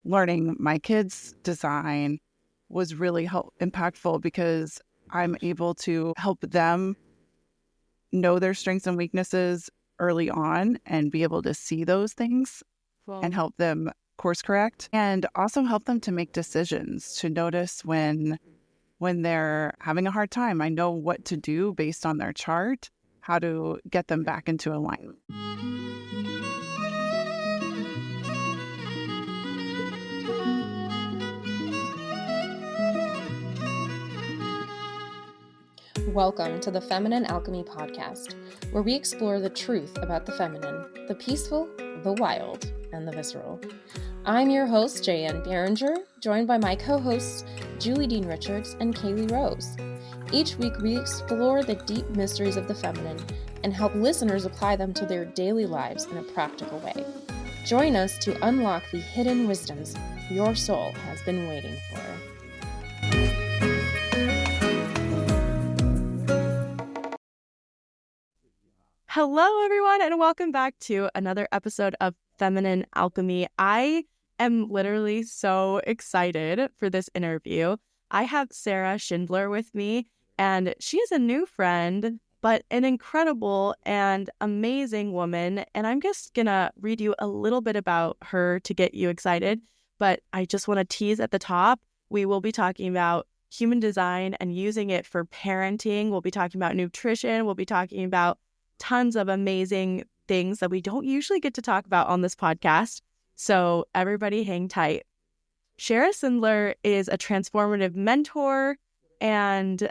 learning my kids' design was really impactful because I'm able to help them know their strengths and weaknesses early on and be able to see those things and help them course correct, and also help them to make decisions, to notice when they're having a hard time. I know what to do based on their chart, how to get them back into alignment. Welcome to the Feminine Alchemy podcast, where we explore the truth about the feminine, the peaceful, the wild, and the visceral. I'm your host, J.N. Behringer, joined by my co-hosts, Julie Dean Richards and Kaylee Rose. Each week, we explore the deep mysteries of the feminine and help listeners apply them to their daily lives in a practical way. Join us to unlock the hidden wisdoms your soul has been waiting for. Hello, everyone, and welcome back to another episode of Feminine Alchemy. I am literally so excited for this interview. I have Sarah Schindler with me, and she is a new friend, but an incredible and amazing woman. And I'm just going to read you a little bit about her to get you excited. But I just want to tease at the top, we will be talking about human design and using it for parenting. We'll be talking about nutrition. We'll be talking about tons of amazing things that we don't usually get to talk about on this podcast. So everybody hang tight. Sarah Schindler is a transformative mentor and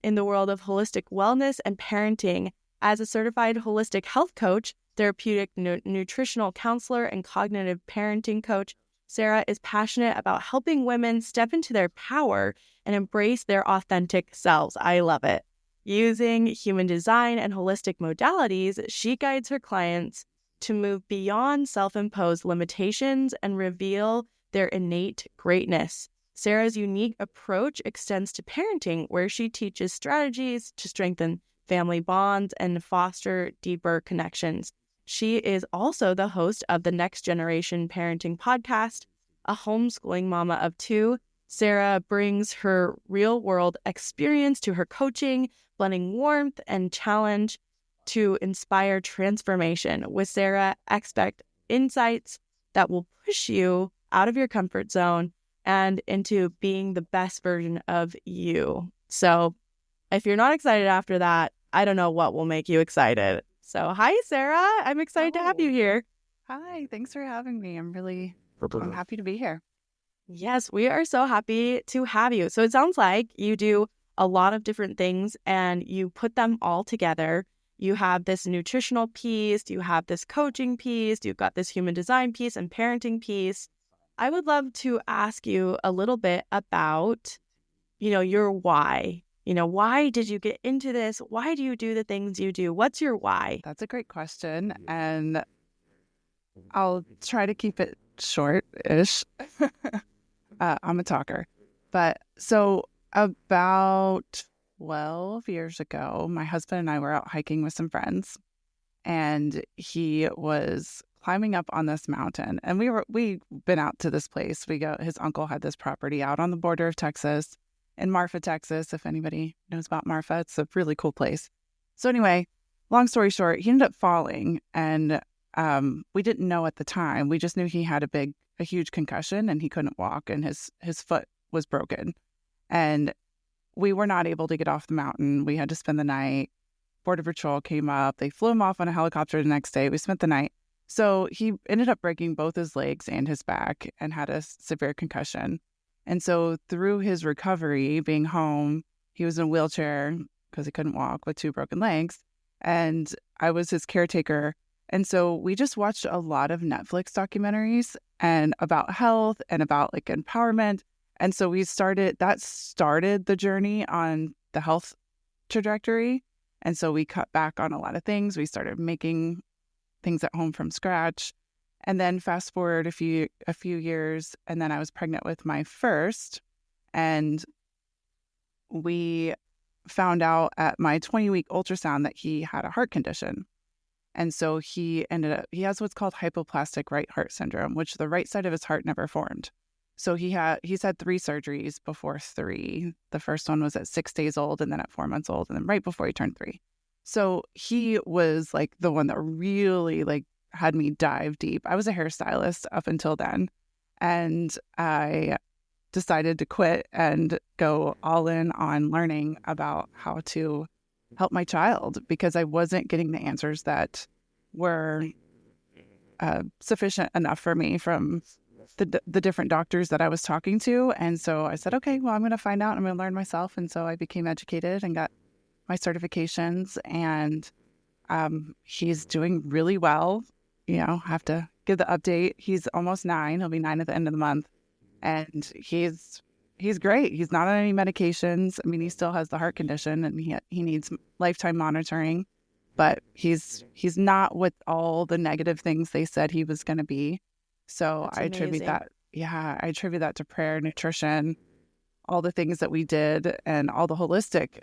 in the world of holistic wellness and parenting. As a certified holistic health coach, therapeutic nutritional counselor, and cognitive parenting coach, Sarah is passionate about helping women step into their power and embrace their authentic selves. I love it. Using human design and holistic modalities, she guides her clients to move beyond self-imposed limitations and reveal their innate greatness. Sarah's unique approach extends to parenting, where she teaches strategies to strengthen family bonds and foster deeper connections. She is also the host of the Next Generation Parenting podcast, a homeschooling mama of two. Sarah brings her real-world experience to her coaching, blending warmth and challenge to inspire transformation. With Sarah, expect insights that will push you out of your comfort zone and into being the best version of you. So if you're not excited after that, I don't know what will make you excited. So hi, Sarah. I'm excited to have you here. Hi, thanks for having me. I'm happy to be here. Yes, we are so happy to have you. So it sounds like you do a lot of different things and you put them all together. You have this nutritional piece, you have this coaching piece, you've got this human design piece and parenting piece. I would love to ask you a little bit about, your why. Why did you get into this? Why do you do the things you do? What's your why? That's a great question. And I'll try to keep it short-ish. I'm a talker. But so about 12 years ago, my husband and I were out hiking with some friends, and he was climbing up on this mountain. And we'd been out to this place. His uncle had this property out on the border of Texas, in Marfa, Texas. If anybody knows about Marfa, it's a really cool place. So anyway, long story short, he ended up falling, and we didn't know at the time. We just knew he had a huge concussion and he couldn't walk, and his foot was broken. And we were not able to get off the mountain. We had to spend the night. Border Patrol came up. They flew him off on a helicopter the next day. We spent the night. So he ended up breaking both his legs and his back and had a severe concussion. And so through his recovery, being home, he was in a wheelchair because he couldn't walk with two broken legs. And I was his caretaker. And so we just watched a lot of Netflix documentaries and about health and about empowerment. And so that started the journey on the health trajectory. And so we cut back on a lot of things. We started making things at home from scratch. And then fast forward a few years, and then I was pregnant with my first, and we found out at my 20-week ultrasound that he had a heart condition. And so he has what's called hypoplastic right heart syndrome, which the right side of his heart never formed. So he's had 3 surgeries before 3. The first one was at 6 days old, and then at 4 months old, and then right before he turned 3. So he was like the one that really like had me dive deep. I was a hairstylist up until then, and I decided to quit and go all in on learning about how to help my child, because I wasn't getting the answers that were sufficient enough for me from the different doctors that I was talking to. And so I said, okay, well, I'm going to find out. I'm going to learn myself. And so I became educated and got my certifications, and he's doing really well. I have to give the update. He's almost 9. He'll be 9 at the end of the month. And he's great. He's not on any medications. I mean, he still has the heart condition, and he needs lifetime monitoring, but he's not with all the negative things they said he was going to be. So I attribute that. Yeah, I attribute that to prayer, nutrition, all the things that we did, and all the holistic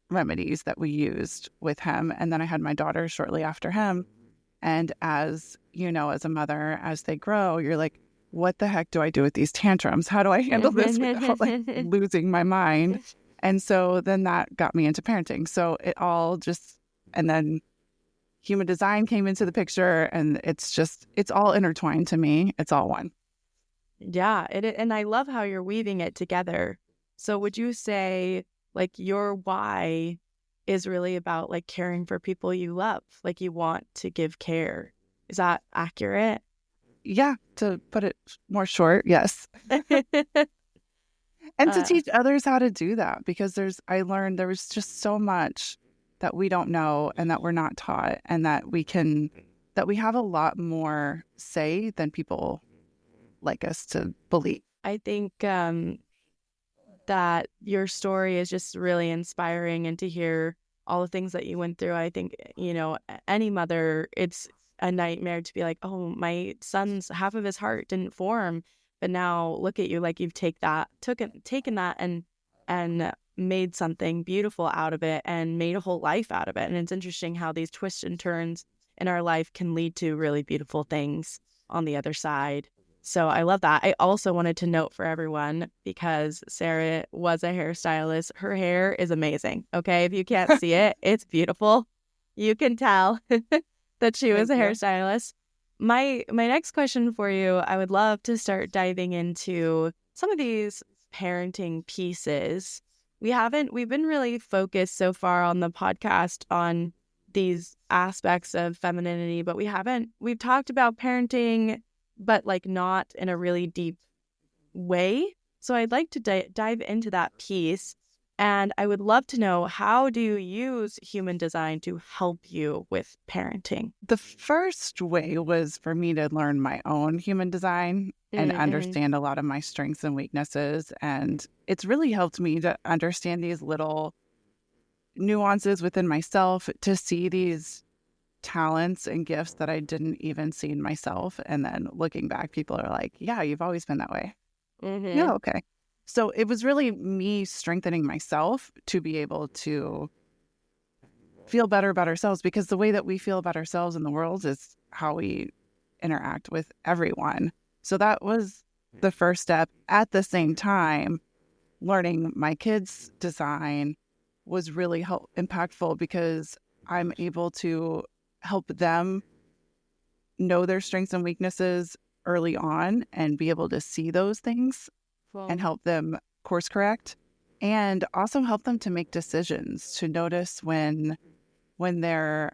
remedies that we used with him. And then I had my daughter shortly after him. And as as a mother, as they grow, you're like, what the heck do I do with these tantrums? How do I handle this without like losing my mind? And so then that got me into parenting. So it all just, and then human design came into the picture, and it's all intertwined to me. It's all one. Yeah. And I love how you're weaving it together. So would you say like your why is really about like caring for people you love? Like you want to give care. Is that accurate? Yeah, to put it more short, yes. And to teach others how to do that, because I learned there was just so much that we don't know and that we're not taught, and that we have a lot more say than people like us to believe. I think that your story is just really inspiring, and to hear all the things that you went through. I think, any mother, it's a nightmare to be like, oh, my son's half of his heart didn't form, but now look at you, like you've taken that and made something beautiful out of it and made a whole life out of it. And it's interesting how these twists and turns in our life can lead to really beautiful things on the other side. So I love that. I also wanted to note for everyone, because Sarah was a hairstylist, her hair is amazing. Okay, if you can't see it, it's beautiful. You can tell that she was a hairstylist. My next question for you, I would love to start diving into some of these parenting pieces. We've been really focused so far on the podcast on these aspects of femininity, but we've talked about parenting, but like not in a really deep way. So I'd like to dive into that piece. And I would love to know, how do you use human design to help you with parenting? The first way was for me to learn my own human design and understand a lot of my strengths and weaknesses. And it's really helped me to understand these little nuances within myself, to see these talents and gifts that I didn't even see in myself. And then looking back, people are like, yeah, you've always been that way. Yeah, okay. So it was really me strengthening myself to be able to feel better about ourselves, because the way that we feel about ourselves in the world is how we interact with everyone. So that was the first step. At the same time, learning my kids' design was really impactful, because I'm able to help them know their strengths and weaknesses early on and be able to see those things and help them course correct, and also help them to make decisions, to notice when they're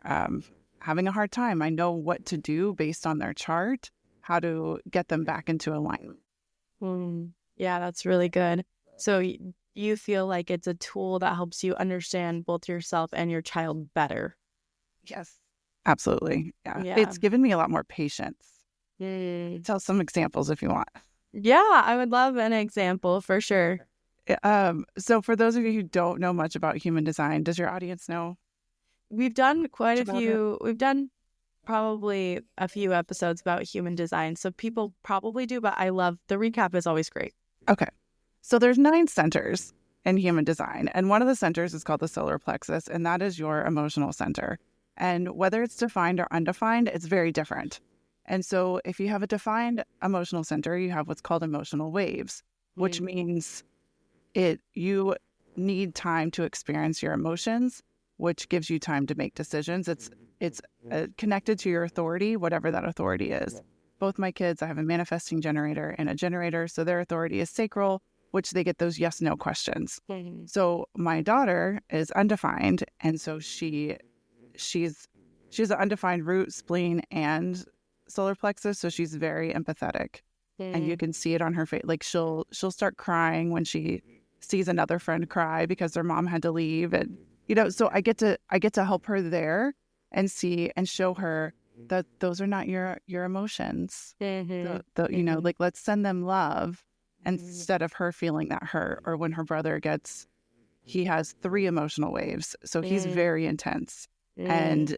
having a hard time. I know what to do based on their chart, how to get them back into alignment. Yeah, that's really good. So you feel like it's a tool that helps you understand both yourself and your child better. Yes, absolutely. Yeah. It's given me a lot more patience. Tell some examples if you want. Yeah, I would love an example for sure. So for those of you who don't know much about human design, does your audience know? We've done quite a few. We've done probably a few episodes about human design, so people probably do, but I love the recap is always great. Okay. So there's 9 centers in human design, and one of the centers is called the solar plexus, and that is your emotional center. And whether it's defined or undefined, it's very different. And so if you have a defined emotional center, you have what's called emotional waves, which means you need time to experience your emotions, which gives you time to make decisions. It's connected to your authority, whatever that authority is. Both my kids, I have a manifesting generator and a generator, so their authority is sacral, which they get those yes/no questions. So my daughter is undefined, and so she's an undefined root, spleen, and solar plexus, so she's very empathetic, and you can see it on her face. Like she'll start crying when she sees another friend cry because their mom had to leave, and so I get to help her there and see and show her that those are not your emotions. Like let's send them love instead of her feeling that hurt. Or when her brother he has 3 emotional waves, so he's very intense, and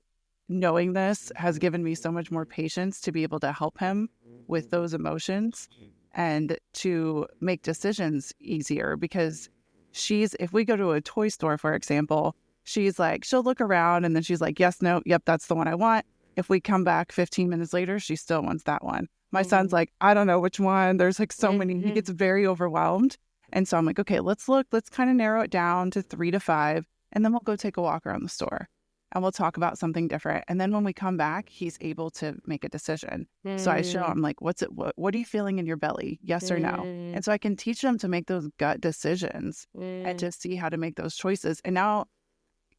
knowing this has given me so much more patience to be able to help him with those emotions and to make decisions easier. Because if we go to a toy store, for example, she'll look around and then she's like, yes, no, yep, that's the one I want. If we come back 15 minutes later, she still wants that one. My son's like, I don't know which one. There's like so many. He gets very overwhelmed. And so I'm like, okay, let's kind of narrow it down to 3 to 5, and then we'll go take a walk around the store and we'll talk about something different. And then when we come back, he's able to make a decision. So I show him like, what are you feeling in your belly? Yes or no? And so I can teach them to make those gut decisions and to see how to make those choices. And now,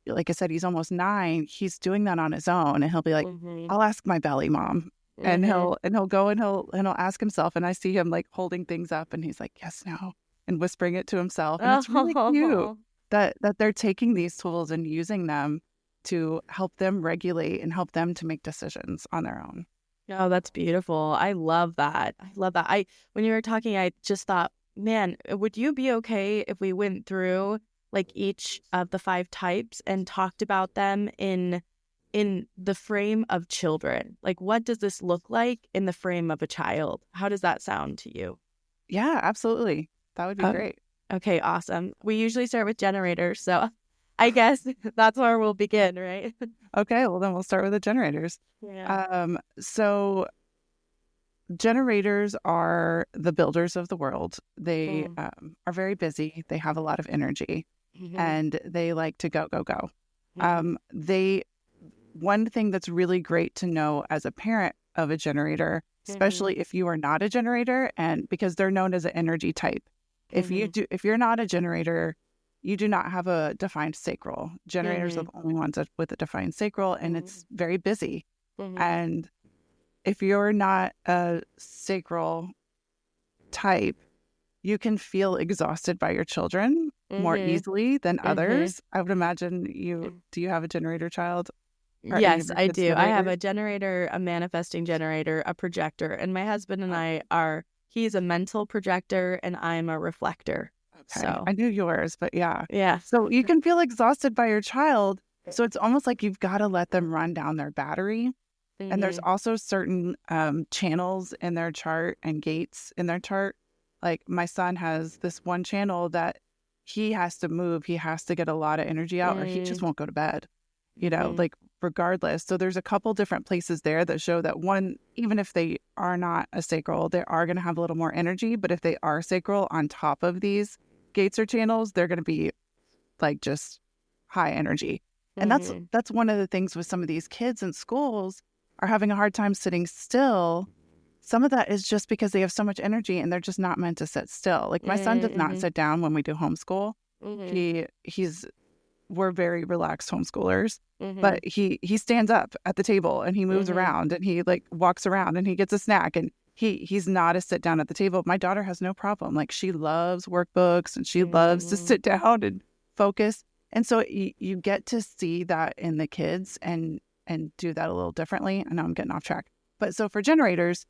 like I said, he's almost 9. He's doing that on his own, and he'll be like, I'll ask my belly, Mom. And he'll go and he'll ask himself. And I see him like holding things up, and he's like, yes, no, and whispering it to himself. And it's really cute that they're taking these tools and using them to help them regulate and help them to make decisions on their own. Oh, that's beautiful. I love that. When you were talking, I just thought, man, would you be okay if we went through like each of the 5 types and talked about them in the frame of children? Like, what does this look like in the frame of a child? How does that sound to you? Yeah, absolutely. That would be great. Okay, awesome. We usually start with generators, so I guess that's where we'll begin, right? Okay, well then we'll start with the generators. Yeah. So generators are the builders of the world. They are very busy. They have a lot of energy, and they like to go. One thing that's really great to know as a parent of a generator, especially if you are not a generator, and because they're known as an energy type. If you're not a generator, you do not have a defined sacral. Generators are the only ones with a defined sacral, and it's very busy. And if you're not a sacral type, you can feel exhausted by your children more easily than others. I would imagine do you have a generator child? Yes, I do. I have a generator, a manifesting generator, a projector, and my husband and he's a mental projector and I'm a reflector. Okay. So I knew yours, but yeah. Yeah. So you can feel exhausted by your child. So it's almost like you've got to let them run down their battery. And there's also certain channels in their chart and gates in their chart. Like my son has this one channel that he has to move. He has to get a lot of energy out or he just won't go to bed, like regardless. So there's a couple different places there that show that one, even if they are not a sacral, they are going to have a little more energy. But if they are sacral on top of these gates or channels, they're going to be like just high energy. And that's one of the things with some of these kids in schools are having a hard time sitting still. Some of that is just because they have so much energy and they're just not meant to sit still. Like my son does not sit down when we do homeschool. We're very relaxed homeschoolers, but he stands up at the table and he moves around and he like walks around and he gets a snack and he's not a sit down at the table. My daughter has no problem. Like she loves workbooks and she loves to sit down and focus. And so you get to see that in the kids and do that a little differently. I know I'm getting off track. But so for generators,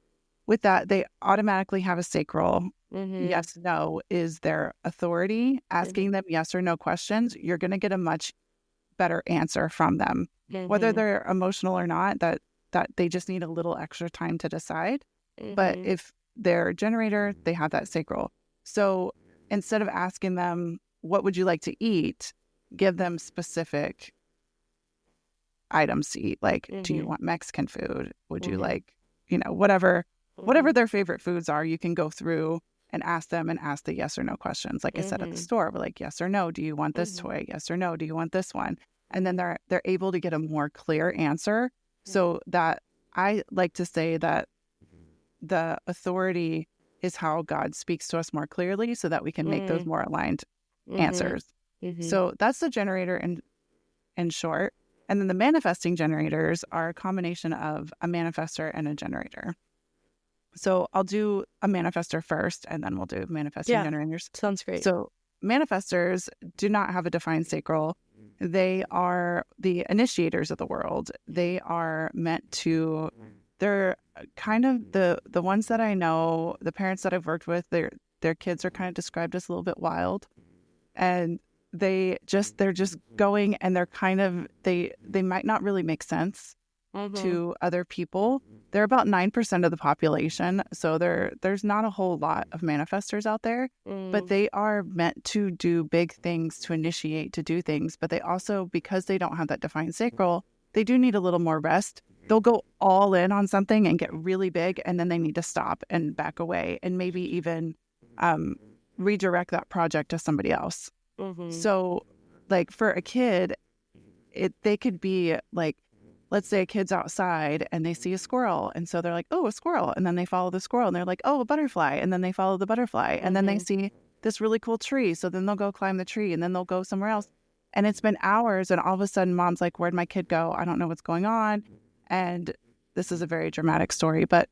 with that, they automatically have a sacral. Yes, no is their authority. Asking them yes or no questions, you're going to get a much better answer from them. Whether they're emotional or not, that they just need a little extra time to decide. But if they're a generator, they have that sacral. So instead of asking them, what would you like to eat? Give them specific items to eat. Like, do you Mm-hmm. want Mexican food? Would you Mm-hmm. like, whatever Mm-hmm. their favorite foods are, you can go through and ask them and ask the yes or no questions. Like I said at the Mm-hmm. store, we're like, yes or no, do you want this Mm-hmm. toy? Yes or no, do you want this one? And then they're able to get a more clear answer. So that I like to say that the authority is how God speaks to us more clearly so that we can make those more aligned Mm-hmm. answers. Mm-hmm. So that's the generator in short. And then the manifesting generators are a combination of a manifester and a generator. So I'll do a manifester first, and then we'll do manifesting generators. Sounds great. So manifestors do not have a defined sacral. They are the initiators of the world. They are meant to, they're kind of the ones that I know, the parents that I've worked with, their kids are kind of described as a little bit wild. And they're just going, and they're kind of, they might not really make sense to other people. They're about 9% of the population, so there's not a whole lot of manifestors out there, but they are meant to do big things, to initiate, to do things. But they also, because they don't have that defined sacral, they do need a little more rest. They'll go all in on something and get really big, and then they need to stop and back away, and maybe even redirect that project to somebody else. So, like for a kid, they could be like, let's say a kid's outside and they see a squirrel. And so they're like, oh, a squirrel. And then they follow the squirrel and they're like, oh, a butterfly. And then they follow the butterfly. And then they see this really cool tree. So then they'll go climb the tree, and then they'll go somewhere else. And it's been hours. And all of a sudden mom's like, where'd my kid go? I don't know what's going on. And this is a very dramatic story, but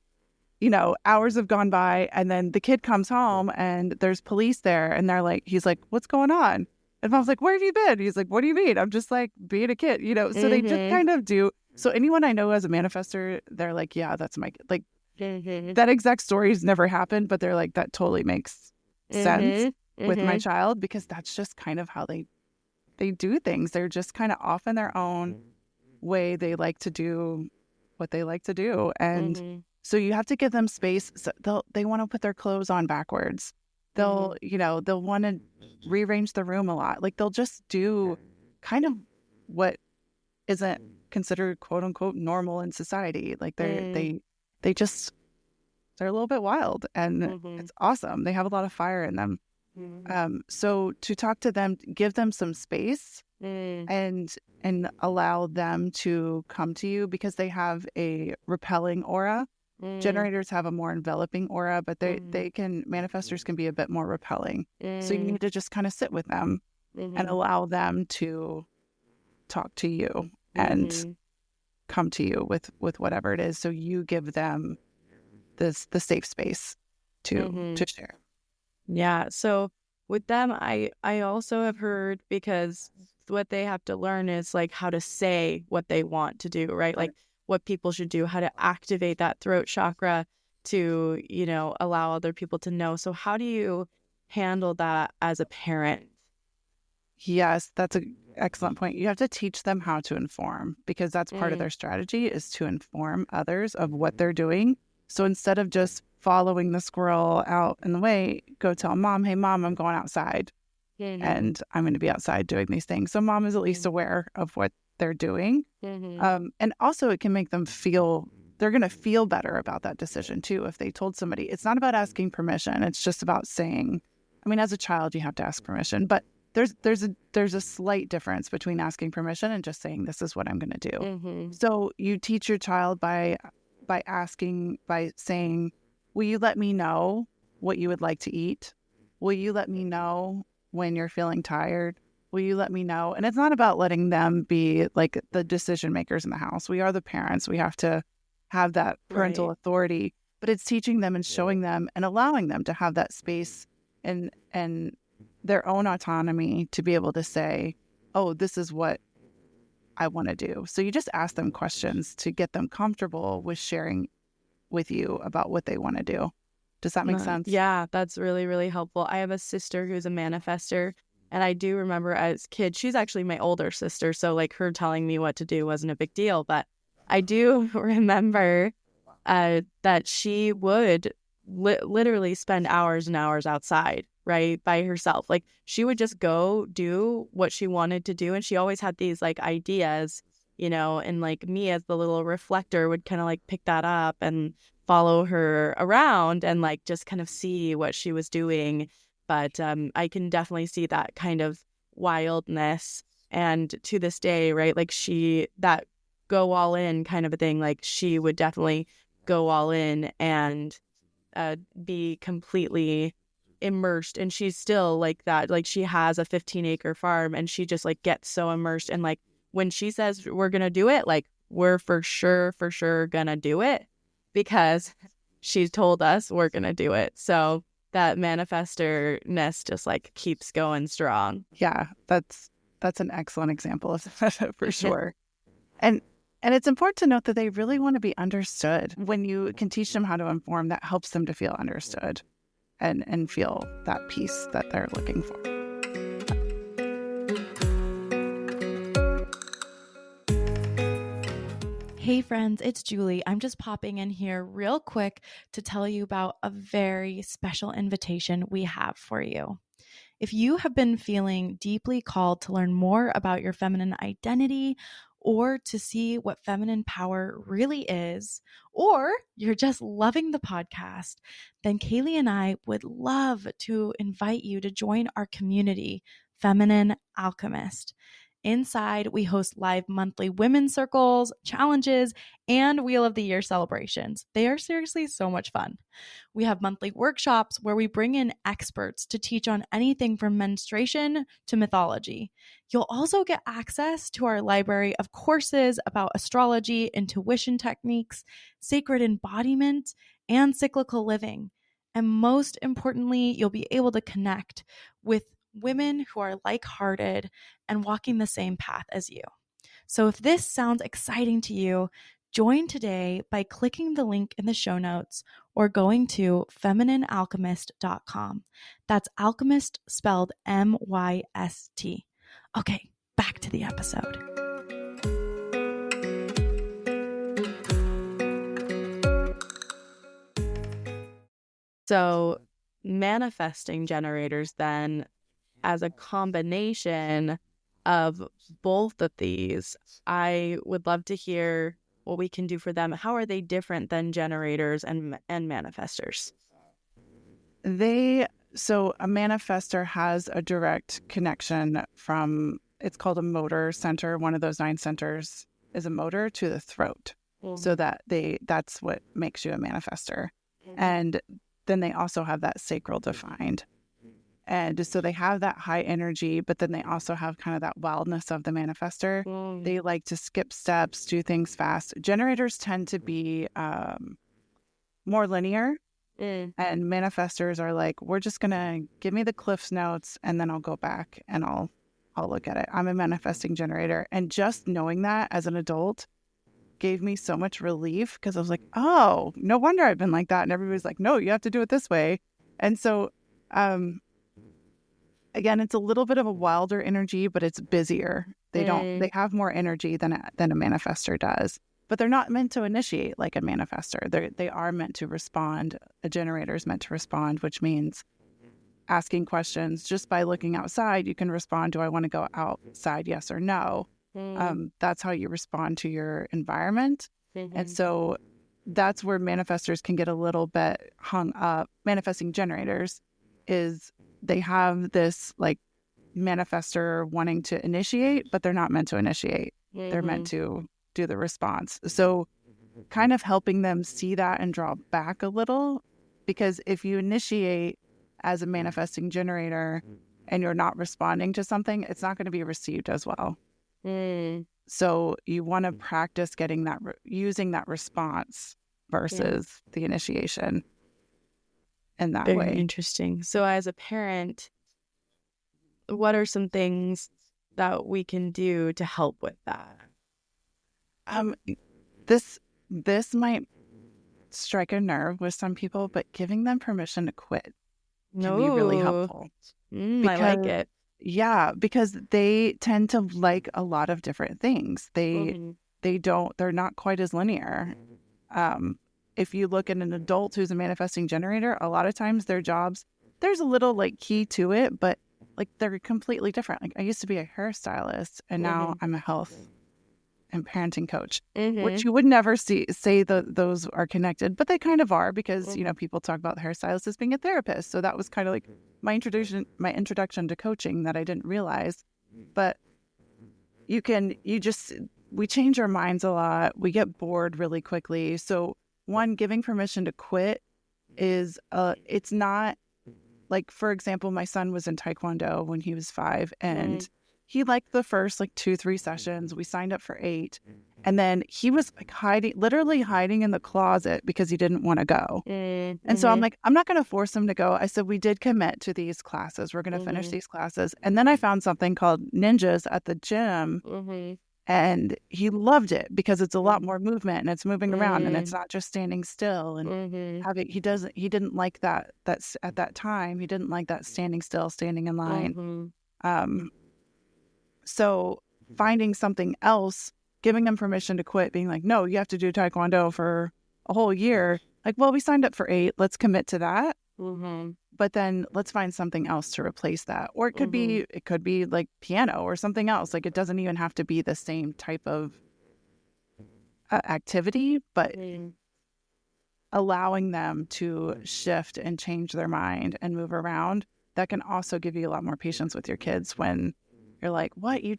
hours have gone by, and then the kid comes home and there's police there, and he's like, what's going on? And mom's like, where have you been? He's like, what do you mean? I'm just like being a kid, so they just kind of do. So anyone I know as a manifestor, they're like, yeah, that's my kid. Like that exact story's never happened, but they're like, that totally makes sense with my child, because that's just kind of how they do things. They're just kind of off in their own way. They like to do what they like to do. And so you have to give them space. So they want to put their clothes on backwards. They'll want to rearrange the room a lot. Like they'll just do kind of what isn't considered quote unquote normal in society. Like they're a little bit wild, and it's awesome. They have a lot of fire in them. So to talk to them, give them some space and allow them to come to you, because they have a repelling aura. Generators have a more enveloping aura, but manifestors can be a bit more repelling. So you need to just kind of sit with them and allow them to talk to you and come to you with whatever it is. So you give them the safe space to share. Yeah. So with them, I also have heard, because what they have to learn is like how to say what they want to do, right? Like what people should do, how to activate that throat chakra to, allow other people to know. So how do you handle that as a parent? Yes, that's an excellent point. You have to teach them how to inform, because that's part of their strategy, is to inform others of what they're doing. So instead of just following the squirrel out in the way, go tell mom, hey, mom, I'm going outside and I'm going to be outside doing these things. So mom is at least aware of what they're doing. And also it can make them they're going to feel better about that decision too. If they told somebody, it's not about asking permission. It's just about saying, as a child, you have to ask permission, but there's a slight difference between asking permission and just saying, this is what I'm going to do. So you teach your child by saying, will you let me know what you would like to eat? Will you let me know when you're feeling tired? Will you let me know? And it's not about letting them be like the decision makers in the house. We are the parents. We have to have that parental authority, but it's teaching them and showing them and allowing them to have that space and their own autonomy to be able to say, oh, this is what I want to do. So you just ask them questions to get them comfortable with sharing with you about what they want to do. Does that make sense? Yeah, that's really, really helpful. I have a sister who's a manifester, and I do remember as a kid, she's actually my older sister, so like her telling me what to do wasn't a big deal, but I do remember that she would literally spend hours and hours outside, right, by herself. Like she would just go do what she wanted to do, and she always had these like ideas and like me as the little reflector would kind of like pick that up and follow her around and like just kind of see what she was doing. But I can definitely see that kind of wildness. And to this day, right, like that go all in kind of a thing, like she would definitely go all in and be completely immersed. And she's still like that. Like she has a 15-acre farm and she just like gets so immersed. And like when she says we're going to do it, like we're for sure going to do it because she's told us we're going to do it. So that manifestor-ness just like keeps going strong. Yeah, that's an excellent example of that for sure. And it's important to note that they really want to be understood. When you can teach them how to inform, that helps them to feel understood and feel that peace that they're looking for. Hey friends, it's Julie. I'm just popping in here real quick to tell you about a very special invitation we have for you. If you have been feeling deeply called to learn more about your feminine identity or to see what feminine power really is, or you're just loving the podcast, then Kaylee and I would love to invite you to join our community, Feminine Alchemist. Inside, we host live monthly women's circles, challenges, and Wheel of the Year celebrations. They are seriously so much fun. We have monthly workshops where we bring in experts to teach on anything from menstruation to mythology. You'll also get access to our library of courses about astrology, intuition techniques, sacred embodiment, and cyclical living. And most importantly, you'll be able to connect with women who are like-hearted and walking the same path as you. So if this sounds exciting to you, join today by clicking the link in the show notes or going to femininealchemist.com. That's alchemist spelled M-Y-S-T. Okay, back to the episode. So manifesting generators then, as a combination of both of these, I would love to hear what we can do for them. How are they different than generators and manifestors? So a manifestor has a direct connection from, it's called a motor center. One of those 9 centers is a motor to the throat. Mm-hmm. So that's what makes you a manifestor. Mm-hmm. And then they also have that sacral defined. And so they have that high energy, but then they also have kind of that wildness of the manifestor. Mm. They like to skip steps, do things fast. Generators tend to be more linear. And manifestors are like, we're just going to give me the Cliff's Notes and then I'll go back and I'll look at it. I'm a manifesting generator. And just knowing that as an adult gave me so much relief because I was like, oh, no wonder I've been like that. And everybody's like, no, you have to do it this way. And so, again, it's a little bit of a wilder energy, but it's busier. They have more energy than a manifestor does. But they're not meant to initiate like a manifestor. They are meant to respond. A generator is meant to respond, which means asking questions. Just by looking outside, you can respond, do I want to go outside, yes or no? That's how you respond to your environment. And so that's where manifestors can get a little bit hung up. Manifesting generators is they have this like manifestor wanting to initiate, but they're not meant to initiate. They're meant to do the response. So kind of helping them see that and draw back a little, because if you initiate as a manifesting generator and you're not responding to something, it's not going to be received as well. So you want to practice getting that, using that response versus the initiation in that way. Very interesting. So as a parent, what are some things that we can do to help with that? This might strike a nerve with some people, but giving them permission to quit can be really helpful. I like it. Yeah, because they tend to like a lot of different things. They're not quite as linear. If you look at an adult who's a manifesting generator, a lot of times their jobs, there's a little like key to it, but like they're completely different. Like I used to be a hairstylist and now I'm a health and parenting coach, Mm-hmm. which you would never say those are connected, but they kind of are because, Mm-hmm. people talk about the hairstylist as being a therapist. So that was kind of like my introduction to coaching that I didn't realize. But we change our minds a lot. We get bored really quickly. So one, giving permission to quit is, it's not like, for example, my son was in Taekwondo when he was 5 and he liked the first 2-3 sessions. We signed up for 8. And then he was literally hiding in the closet because he didn't want to go. And so I'm like, I'm not going to force him to go. I said, we did commit to these classes. We're going to finish these classes. And then I found something called ninjas at the gym. And he loved it because it's a lot more movement and it's moving around and it's not just standing still. And he didn't like that. That's at that time. He didn't like that standing still, standing in line. So finding something else, giving him permission to quit, being like, no, you have to do Taekwondo for a whole year. Like, well, we signed up for 8. Let's commit to that. But then let's find something else to replace that. Or it could be like piano or something else. Like, it doesn't even have to be the same type of activity, but allowing them to shift and change their mind and move around, that can also give you a lot more patience with your kids when you're like, what? You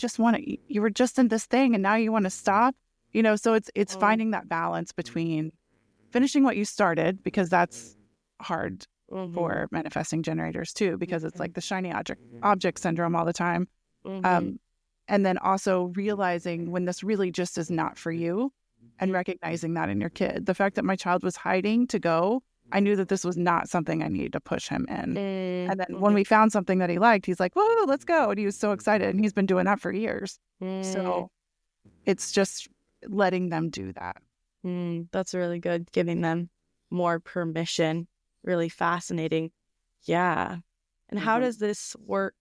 were just in this thing and now you want to stop? So it's finding that balance between finishing what you started, because that's hard for manifesting generators too, because it's like the shiny object syndrome all the time. And then also realizing when this really just is not for you and recognizing that in your kid. The fact that my child was hiding to go, I knew that this was not something I needed to push him in. And then when we found something that he liked, he's like, whoa, let's go. And he was so excited. And he's been doing that for years. So it's just letting them do that. That's really good. Giving them more permission. Really fascinating. Yeah. And how does this work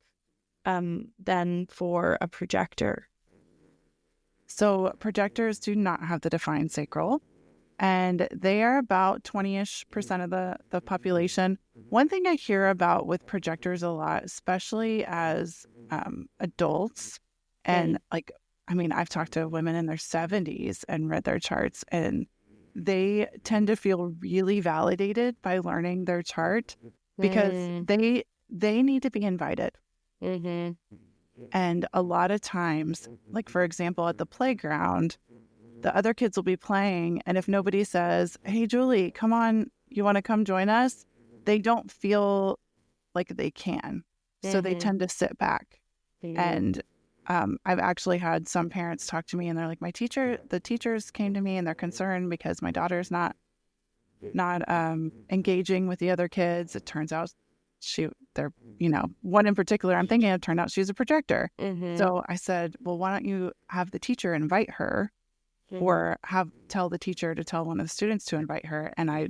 then for a projector? So projectors do not have the defined sacral, and they are about 20-ish% of the population. One thing I hear about with projectors a lot, especially as adults, and I've talked to women in their 70s and read their charts, and they tend to feel really validated by learning their chart because they need to be invited. And a lot of times, like, for example, at the playground, the other kids will be playing, and if nobody says, hey, Julie, come on, you want to come join us? They don't feel like they can. So they tend to sit back. And I've actually had some parents talk to me and they're like, the teachers came to me and they're concerned because my daughter's not engaging with the other kids. It turns out one in particular I'm thinking of, turned out she's a projector. So I said, well, why don't you have the teacher invite her, or tell the teacher to tell one of the students to invite her. And I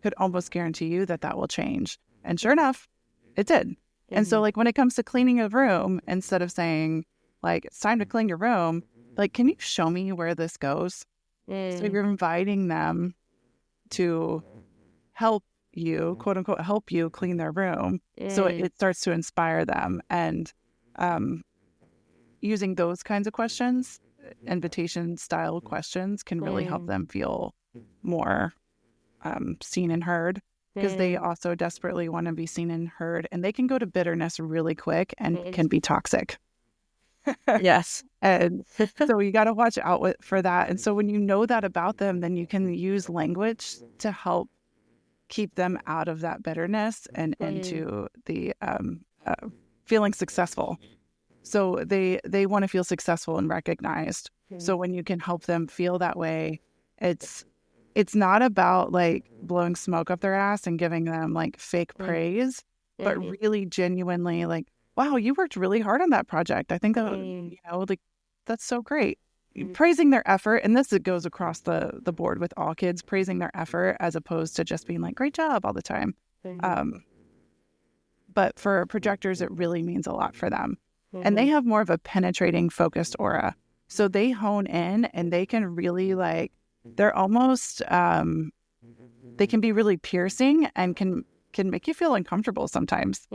could almost guarantee you that will change. And sure enough, it did. And so, like, when it comes to cleaning a room, instead of saying, like, it's time to clean your room, like, can you show me where this goes? So you're inviting them to help you, quote unquote, help you clean their room. So it starts to inspire them. And using those kinds of questions, invitation style questions, can really help them feel more seen and heard. Because they also desperately want to be seen and heard, and they can go to bitterness really quick and can be toxic. Yes. And so you got to watch out for that. And so when you know that about them, then you can use language to help keep them out of that bitterness and into the feeling successful. So they want to feel successful and recognized. So when you can help them feel that way, it's not about like blowing smoke up their ass and giving them like fake praise, but really genuinely like, wow, you worked really hard on that project. I think that, that's so great. Praising their effort. And this, it goes across the board with all kids, praising their effort as opposed to just being like, great job all the time. But for projectors, it really means a lot for them. And they have more of a penetrating, focused aura. So they hone in and they can really they're almost, they can be really piercing and can can make you feel uncomfortable sometimes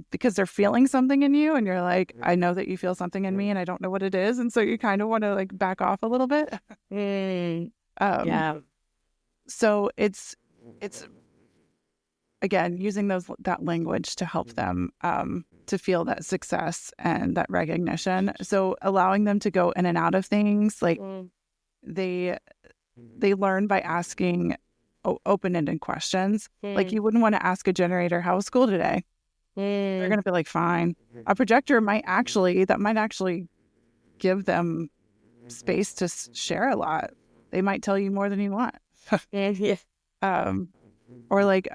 because they're feeling something in you and you're like, I know that you feel something in me and I don't know what it is. And so you kind of want to like back off a little bit. Yeah. So it's again, using that language to help them to feel that success and that recognition. So allowing them to go in and out of things, like they learn by asking open-ended questions. Like you wouldn't want to ask a generator, how was school today? They're going to be like, fine. A projector might actually give them space to share a lot. They might tell you more than you want. Or like,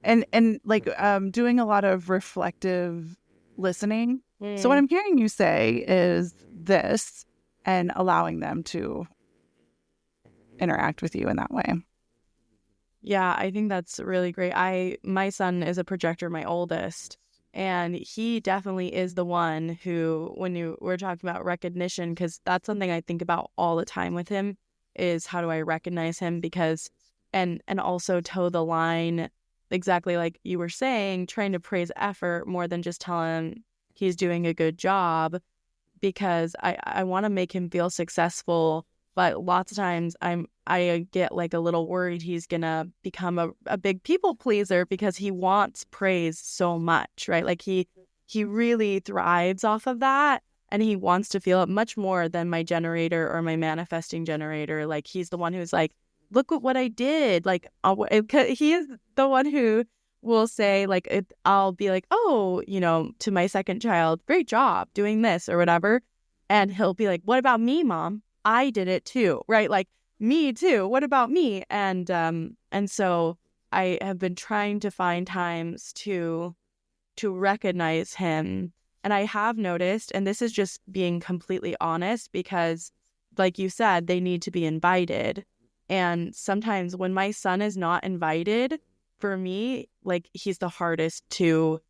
and like doing a lot of reflective listening. So what I'm hearing you say is this, and allowing them to interact with you in that way. Yeah, I think that's really great. My son is a projector, my oldest, and he definitely is the one who, when you were talking about recognition, because that's something I think about all the time with him, is how do I recognize him? Because and also toe the line, exactly like you were saying, trying to praise effort more than just tell him he's doing a good job, because I want to make him feel successful. But lots of times I get like a little worried he's gonna become a big people pleaser because he wants praise so much, right? Like he really thrives off of that, and he wants to feel it much more than my generator or my manifesting generator. Like he's the one who's like, look at what I did. Like he is the one who will say, like, I'll be like, oh, to my second child, great job doing this or whatever, and he'll be like, what about me, Mom? I did it too, right? Like, me too. What about me? And so I have been trying to find times to recognize him. And I have noticed, and this is just being completely honest, because like you said, they need to be invited. And sometimes when my son is not invited, for me, like he's the hardest to,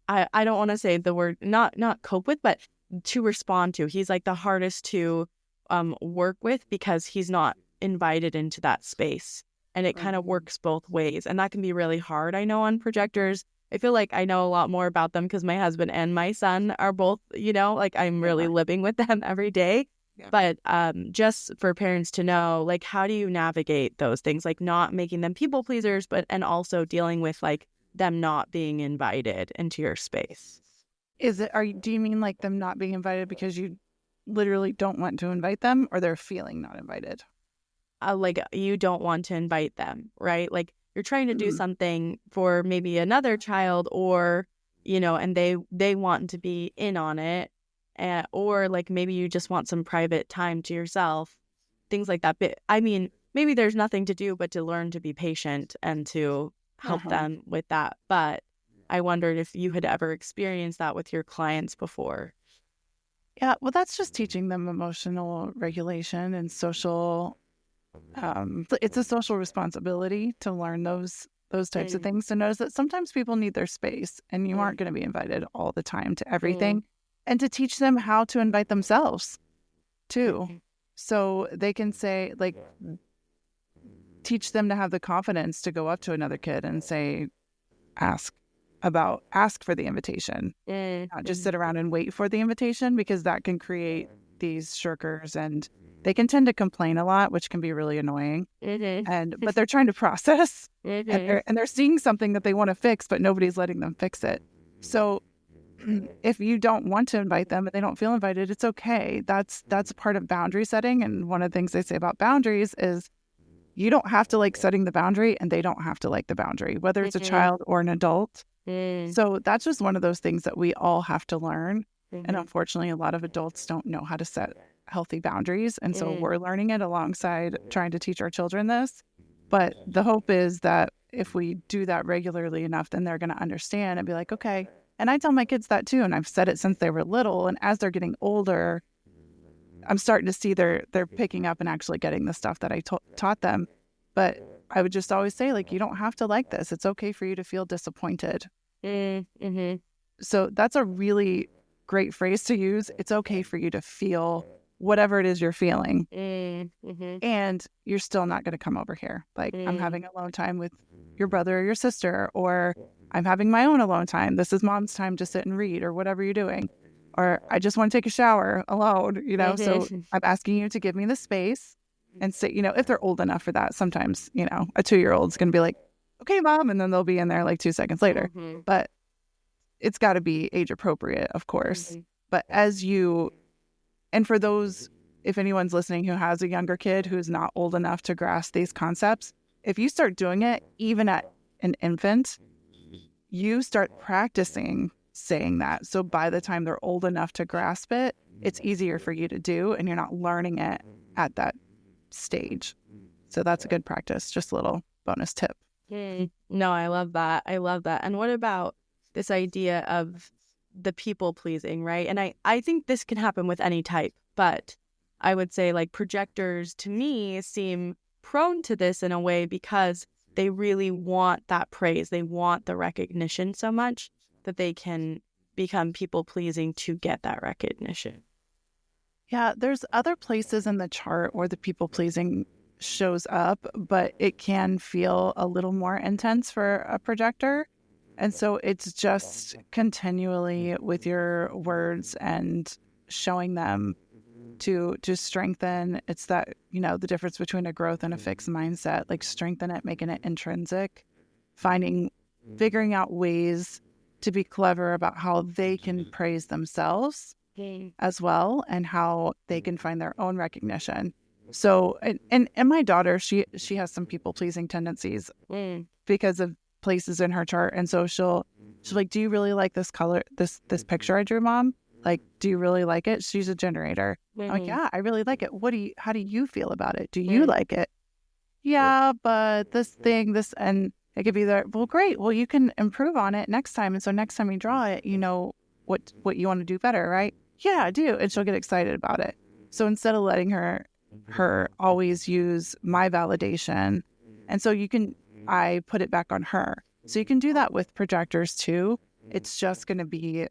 I don't want to say the word, not cope with, but to respond to. He's like the hardest to work with because he's not invited into that space, and it kind of works both ways, and that can be really hard. I know on projectors, I feel like I know a lot more about them because my husband and my son are both, like I'm really living with them every day. But just for parents to know, like, how do you navigate those things, like not making them people pleasers, and also dealing with like them not being invited into your space? Do you mean like them not being invited because you literally don't want to invite them, or they're feeling not invited? Like you don't want to invite them, right? Like you're trying to do something for maybe another child, or and they want to be in on it, or like maybe you just want some private time to yourself, things like that. But I mean, maybe there's nothing to do but to learn to be patient and to help them with that. But I wondered if you had ever experienced that with your clients before. Yeah, well, that's just teaching them emotional regulation and social. It's a social responsibility to learn those types of things, to notice that sometimes people need their space and you aren't going to be invited all the time to everything, and to teach them how to invite themselves too. So they can say, like, teach them to have the confidence to go up to another kid and say, ask for the invitation, not just sit around and wait for the invitation, because that can create these shirkers, and they can tend to complain a lot, which can be really annoying. But they're trying to process, and they're seeing something that they want to fix, but nobody's letting them fix it. So if you don't want to invite them and they don't feel invited, it's okay. That's part of boundary setting. And one of the things they say about boundaries is you don't have to like setting the boundary, and they don't have to like the boundary, whether it's a child or an adult. So that's just one of those things that we all have to learn. And unfortunately, a lot of adults don't know how to set healthy boundaries. And so we're learning it alongside trying to teach our children this. But the hope is that if we do that regularly enough, then they're going to understand and be like, okay. And I tell my kids that too. And I've said it since they were little. And as they're getting older, I'm starting to see they're picking up and actually getting the stuff that I taught them. But I would just always say, like, you don't have to like this. It's okay for you to feel disappointed. So that's a really great phrase to use. It's okay for you to feel whatever it is you're feeling. Mm-hmm. And you're still not going to come over here. Like, I'm having alone time with your brother or your sister, or I'm having my own alone time. This is mom's time to sit and read, or whatever you're doing. Or I just want to take a shower alone, you know? So I'm asking you to give me the space and sit, you know, if they're old enough for that. Sometimes, you know, a 2-year-old's going to be like, okay, mom. And then they'll be in there like 2 seconds later. But it's got to be age appropriate, of course. But and for those, if anyone's listening who has a younger kid who's not old enough to grasp these concepts, if you start doing it, even at an infant, you start practicing saying that. So by the time they're old enough to grasp it, it's easier for you to do, and you're not learning it at that stage. So that's a good practice. Just a little bonus tip. No, I love that. I love that. And what about this idea of the people pleasing, right? And I think this can happen with any type, but I would say like projectors to me seem prone to this in a way because they really want that praise. They want the recognition so much that they can become people pleasing to get that recognition. Yeah, there's other places in the chart where the people pleasing shows up, but it can feel a little more intense for a projector. And so it's just continually with your words and showing them to strengthen. It's that, you know, the difference between a growth and a fixed mindset, like strengthen it, making it intrinsic, figuring out ways to be clever about how they can praise themselves as well, and how they can find their own recognition. So, and my daughter, she has some people pleasing tendencies because of places in her chart. And so she's like, do you really like this color, this picture I drew, mom? Like, do you really like it? She's a generator. I'm like, yeah, I really like it. How do you feel about it? Do you like it? Yeah, but this, and it could be there. Well, great. Well, you can improve on it next time. And so next time you draw it, you know what you want to do better, right? Yeah, I do. And she'll get excited about it. So instead of letting her always use my validation, and so I put it back on her. So you can do that with projectors too. It's just going to be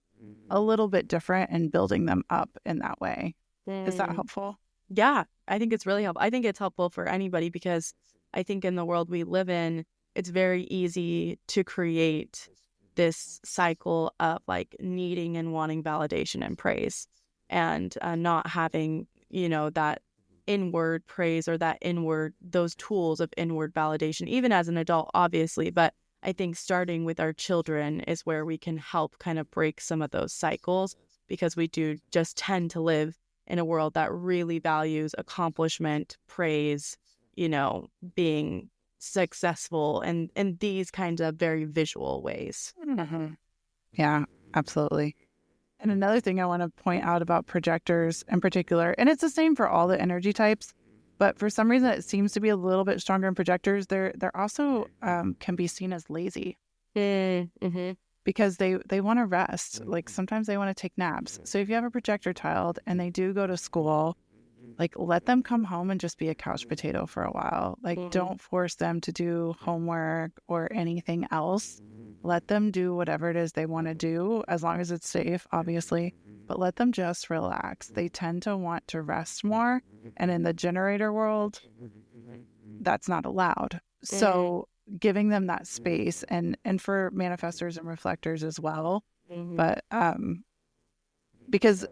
a little bit different and building them up in that way. Is that helpful? Yeah, I think it's really helpful. I think it's helpful for anybody because I think in the world we live in, it's very easy to create this cycle of like needing and wanting validation and praise, and not having, you know, that inward praise or those tools of inward validation, even as an adult, obviously. But I think starting with our children is where we can help kind of break some of those cycles, because we do just tend to live in a world that really values accomplishment, praise, you know, being successful, and in these kinds of very visual ways. Yeah, absolutely. And another thing I want to point out about projectors in particular, and it's the same for all the energy types, but for some reason it seems to be a little bit stronger in projectors. They're also can be seen as lazy because they want to rest. Like sometimes they want to take naps. So if you have a projector child and they do go to school, like let them come home and just be a couch potato for a while. Like don't force them to do homework or anything else. Let them do whatever it is they want to do, as long as it's safe, obviously, but let them just relax. They tend to want to rest more. And in the generator world, that's not allowed. So giving them that space, and for manifestors and reflectors as well. But because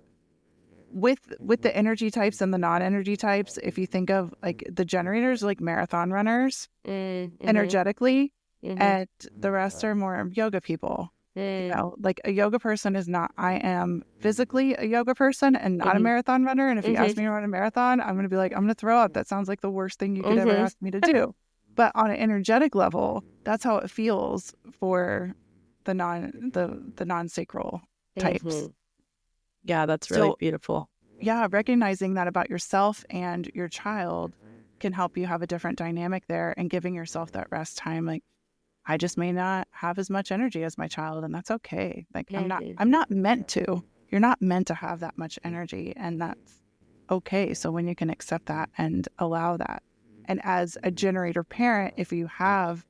with the energy types and the non-energy types, if you think of like the generators, like marathon runners energetically, and the rest are more yoga people. You know, like a yoga person is not, I am physically a yoga person and not a marathon runner. And if you ask me to run a marathon, I'm going to be like, I'm going to throw up. That sounds like the worst thing you could ever ask me to do. But on an energetic level, that's how it feels for the non-sacral types. Yeah, that's really beautiful. Yeah, recognizing that about yourself and your child can help you have a different dynamic there, and giving yourself that rest time. Like, I just may not have as much energy as my child, and that's okay. Like I'm not meant to. You're not meant to have that much energy, and that's okay. So when you can accept that and allow that. And as a generator parent, if you have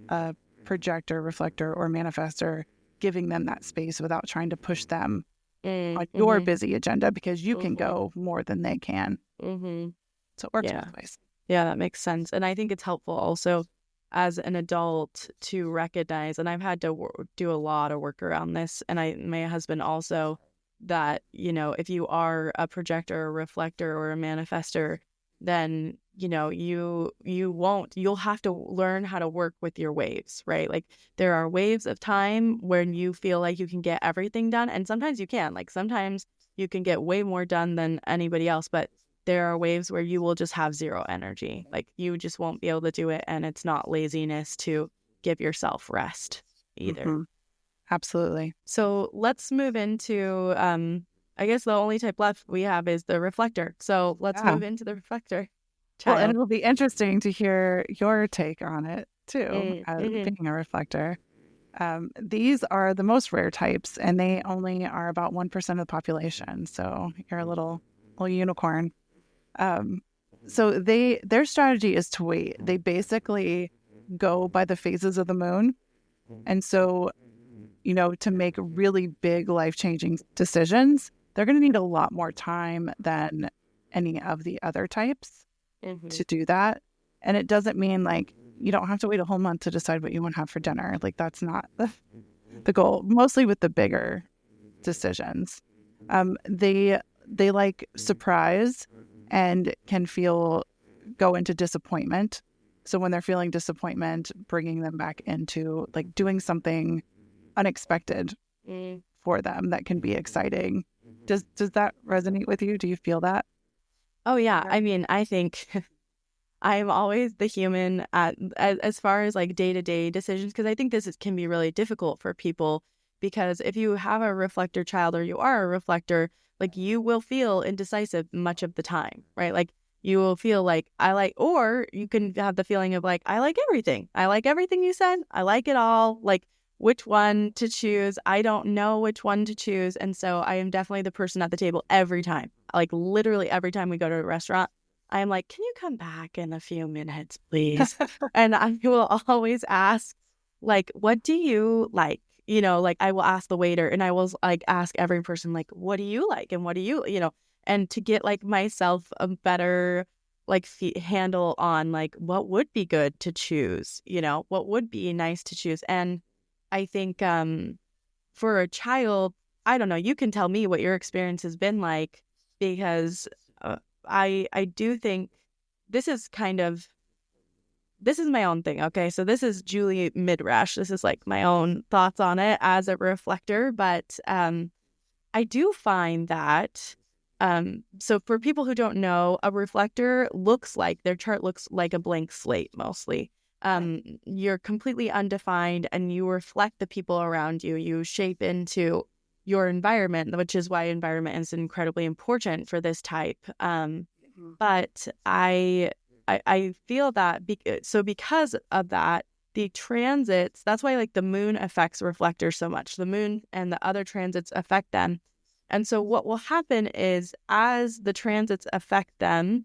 a projector, reflector, or manifestor, giving them that space without trying to push them on your busy agenda because you can go more than they can. Mm-hmm. So it works both ways. Yeah, that makes sense. And I think it's helpful also as an adult to recognize, and I've had to do a lot of work around this, and my husband also, that, you know, if you are a projector, a reflector, or a manifester, then, you know, you'll have to learn how to work with your waves, right? Like there are waves of time when you feel like you can get everything done, and sometimes you can. Like sometimes you can get way more done than anybody else, but there are waves where you will just have zero energy. Like you just won't be able to do it, and it's not laziness to give yourself rest either. Mm-hmm. Absolutely. So let's move into, I guess the only type left we have is the reflector. So let's move into the reflector child. Well, and it'll be interesting to hear your take on it too, as being a reflector. These are the most rare types, and they only are about 1% of the population. So you're a little unicorn. So their strategy is to wait. They basically go by the phases of the moon. And so, you know, to make really big life-changing decisions, they're going to need a lot more time than any of the other types to do that. And it doesn't mean like you don't have to wait a whole month to decide what you want to have for dinner. Like that's not the goal, mostly with the bigger decisions. They like surprise and can go into disappointment. So when they're feeling disappointment, bringing them back into like doing something unexpected for them that can be exciting. Does that resonate with you? Do you feel that? Oh yeah. I mean, I think I'm always the human as far as like day-to-day decisions, because I think can be really difficult for people, because if you have a reflector child or you are a reflector, like you will feel indecisive much of the time, right? Like you will feel like or you can have the feeling of like, I like everything. I like everything you said. I like it all. Like which one to choose? I don't know which one to choose. And so I am definitely the person at the table every time, like literally every time we go to a restaurant, I'm like, can you come back in a few minutes, please? And I will always ask, like, what do you like? You know, like I will ask the waiter, and I will like ask every person, like, what do you like? And what do you, you know, and to get like myself a better like handle on like what would be good to choose, you know, what would be nice to choose. And I think for a child, I don't know, you can tell me what your experience has been like, because I do think this is my own thing. Okay. So this is Julie Midrash. This is like my own thoughts on it as a reflector. But I do find that, so for people who don't know, a reflector their chart looks like a blank slate mostly. You're completely undefined, and you reflect the people around you. You shape into your environment, which is why environment is incredibly important for this type. But I feel that because of that, the transits, that's why like the moon affects reflectors so much. The moon and the other transits affect them. And so what will happen is as the transits affect them,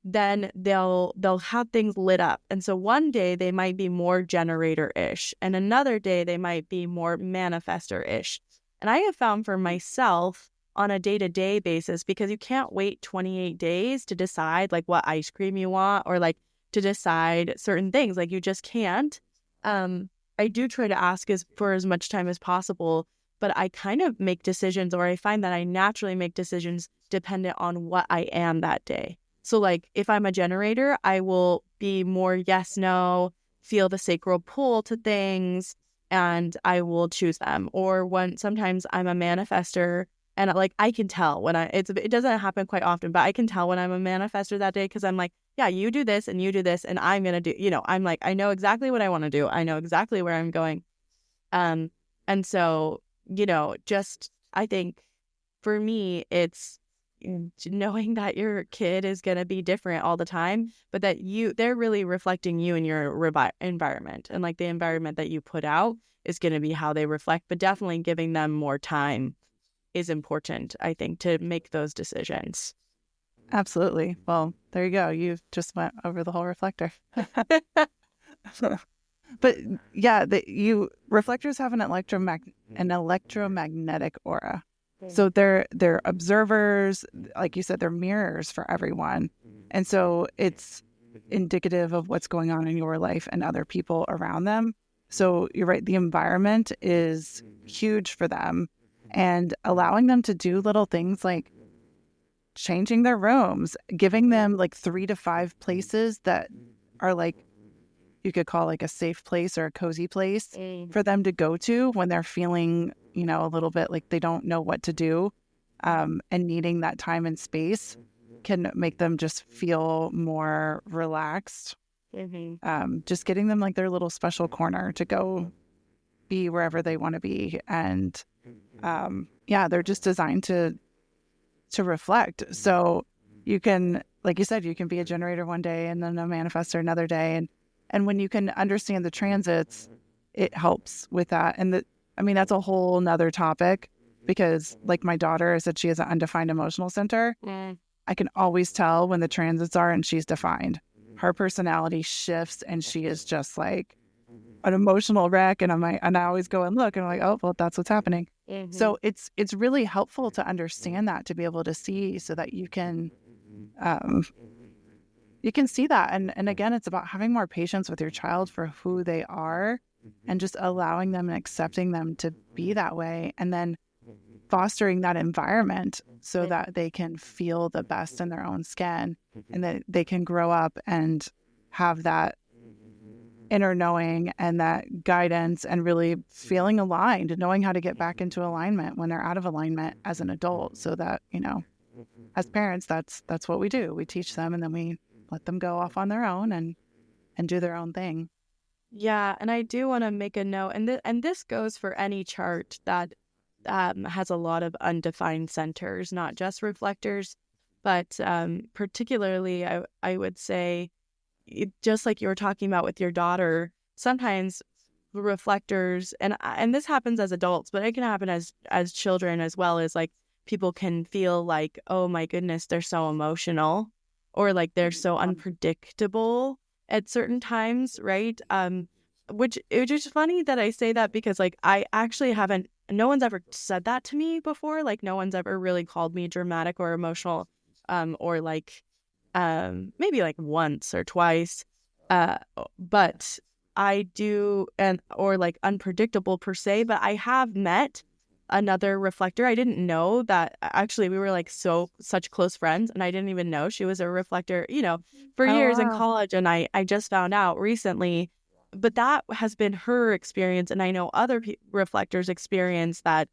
then they'll have things lit up. And so one day they might be more generator-ish, and another day they might be more manifestor-ish. And I have found for myself on a day-to-day basis, because you can't wait 28 days to decide like what ice cream you want, or like to decide certain things. Like you just can't. I do try to ask for as much time as possible, but I kind of make decisions, or I find that I naturally make decisions dependent on what I am that day. So like if I'm a generator, I will be more yes, no, feel the sacral pull to things, and I will choose them. Or sometimes I'm a manifestor, and like I can tell when it doesn't happen quite often, but I can tell when I'm a manifestor that day, because I'm like, yeah, you do this and you do this, and I'm going to do, you know, I'm like, I know exactly what I want to do. I know exactly where I'm going. And so, you know, just, I think for me, it's knowing that your kid is going to be different all the time, but that they're really reflecting you in your environment, and like the environment that you put out is going to be how they reflect. But definitely giving them more time is important, I think, to make those decisions. Absolutely. Well, there you go. You've just went over the whole reflector. But yeah, reflectors have an electromagnetic aura. So they're observers, like you said, they're mirrors for everyone. And so it's indicative of what's going on in your life and other people around them. So you're right, the environment is huge for them, and allowing them to do little things like changing their rooms, giving them like 3 to 5 places that are like you could call like a safe place or a cozy place for them to go to when they're feeling, a little bit like they don't know what to do, and needing that time and space can make them just feel more relaxed. Just getting them like their little special corner to go be wherever they want to be. And they're just designed to reflect. So you can, like you said, you can be a generator one day and then a manifestor another day. And when you can understand the transits, it helps with that. And that's a whole nother topic, because like my daughter said, she has an undefined emotional center. I can always tell when the transits are and she's defined. Her personality shifts and she is just like an emotional wreck. And I always go and look and I'm like, oh, well, that's what's happening. So it's really helpful to understand that, to be able to see, so that you can see that. And again, it's about having more patience with your child for who they are, and just allowing them and accepting them to be that way, and then fostering that environment so that they can feel the best in their own skin, and that they can grow up and have that inner knowing and that guidance, and really feeling aligned and knowing how to get back into alignment when they're out of alignment as an adult. So that, as parents, that's what we do. We teach them, and then we let them go off on their own and do their own thing. Yeah, and I do want to make a note, and this goes for any chart that has a lot of undefined centers, not just reflectors, but particularly I would say, just like you were talking about with your daughter, sometimes reflectors, and this happens as adults, but it can happen as children as well, as like people can feel like, oh my goodness, they're so emotional, or like they're so unpredictable at certain times, right? Which it's just funny that I say that, because like I actually haven't, no one's ever said that to me before. Like no one's ever really called me dramatic or emotional, or like maybe like once or twice, but I do, or like unpredictable per se. But I have met another reflector. I didn't know that, actually we were like such close friends, and I didn't even know she was a reflector, for years in college, and I just found out recently. But that has been her experience, and I know other reflectors experience that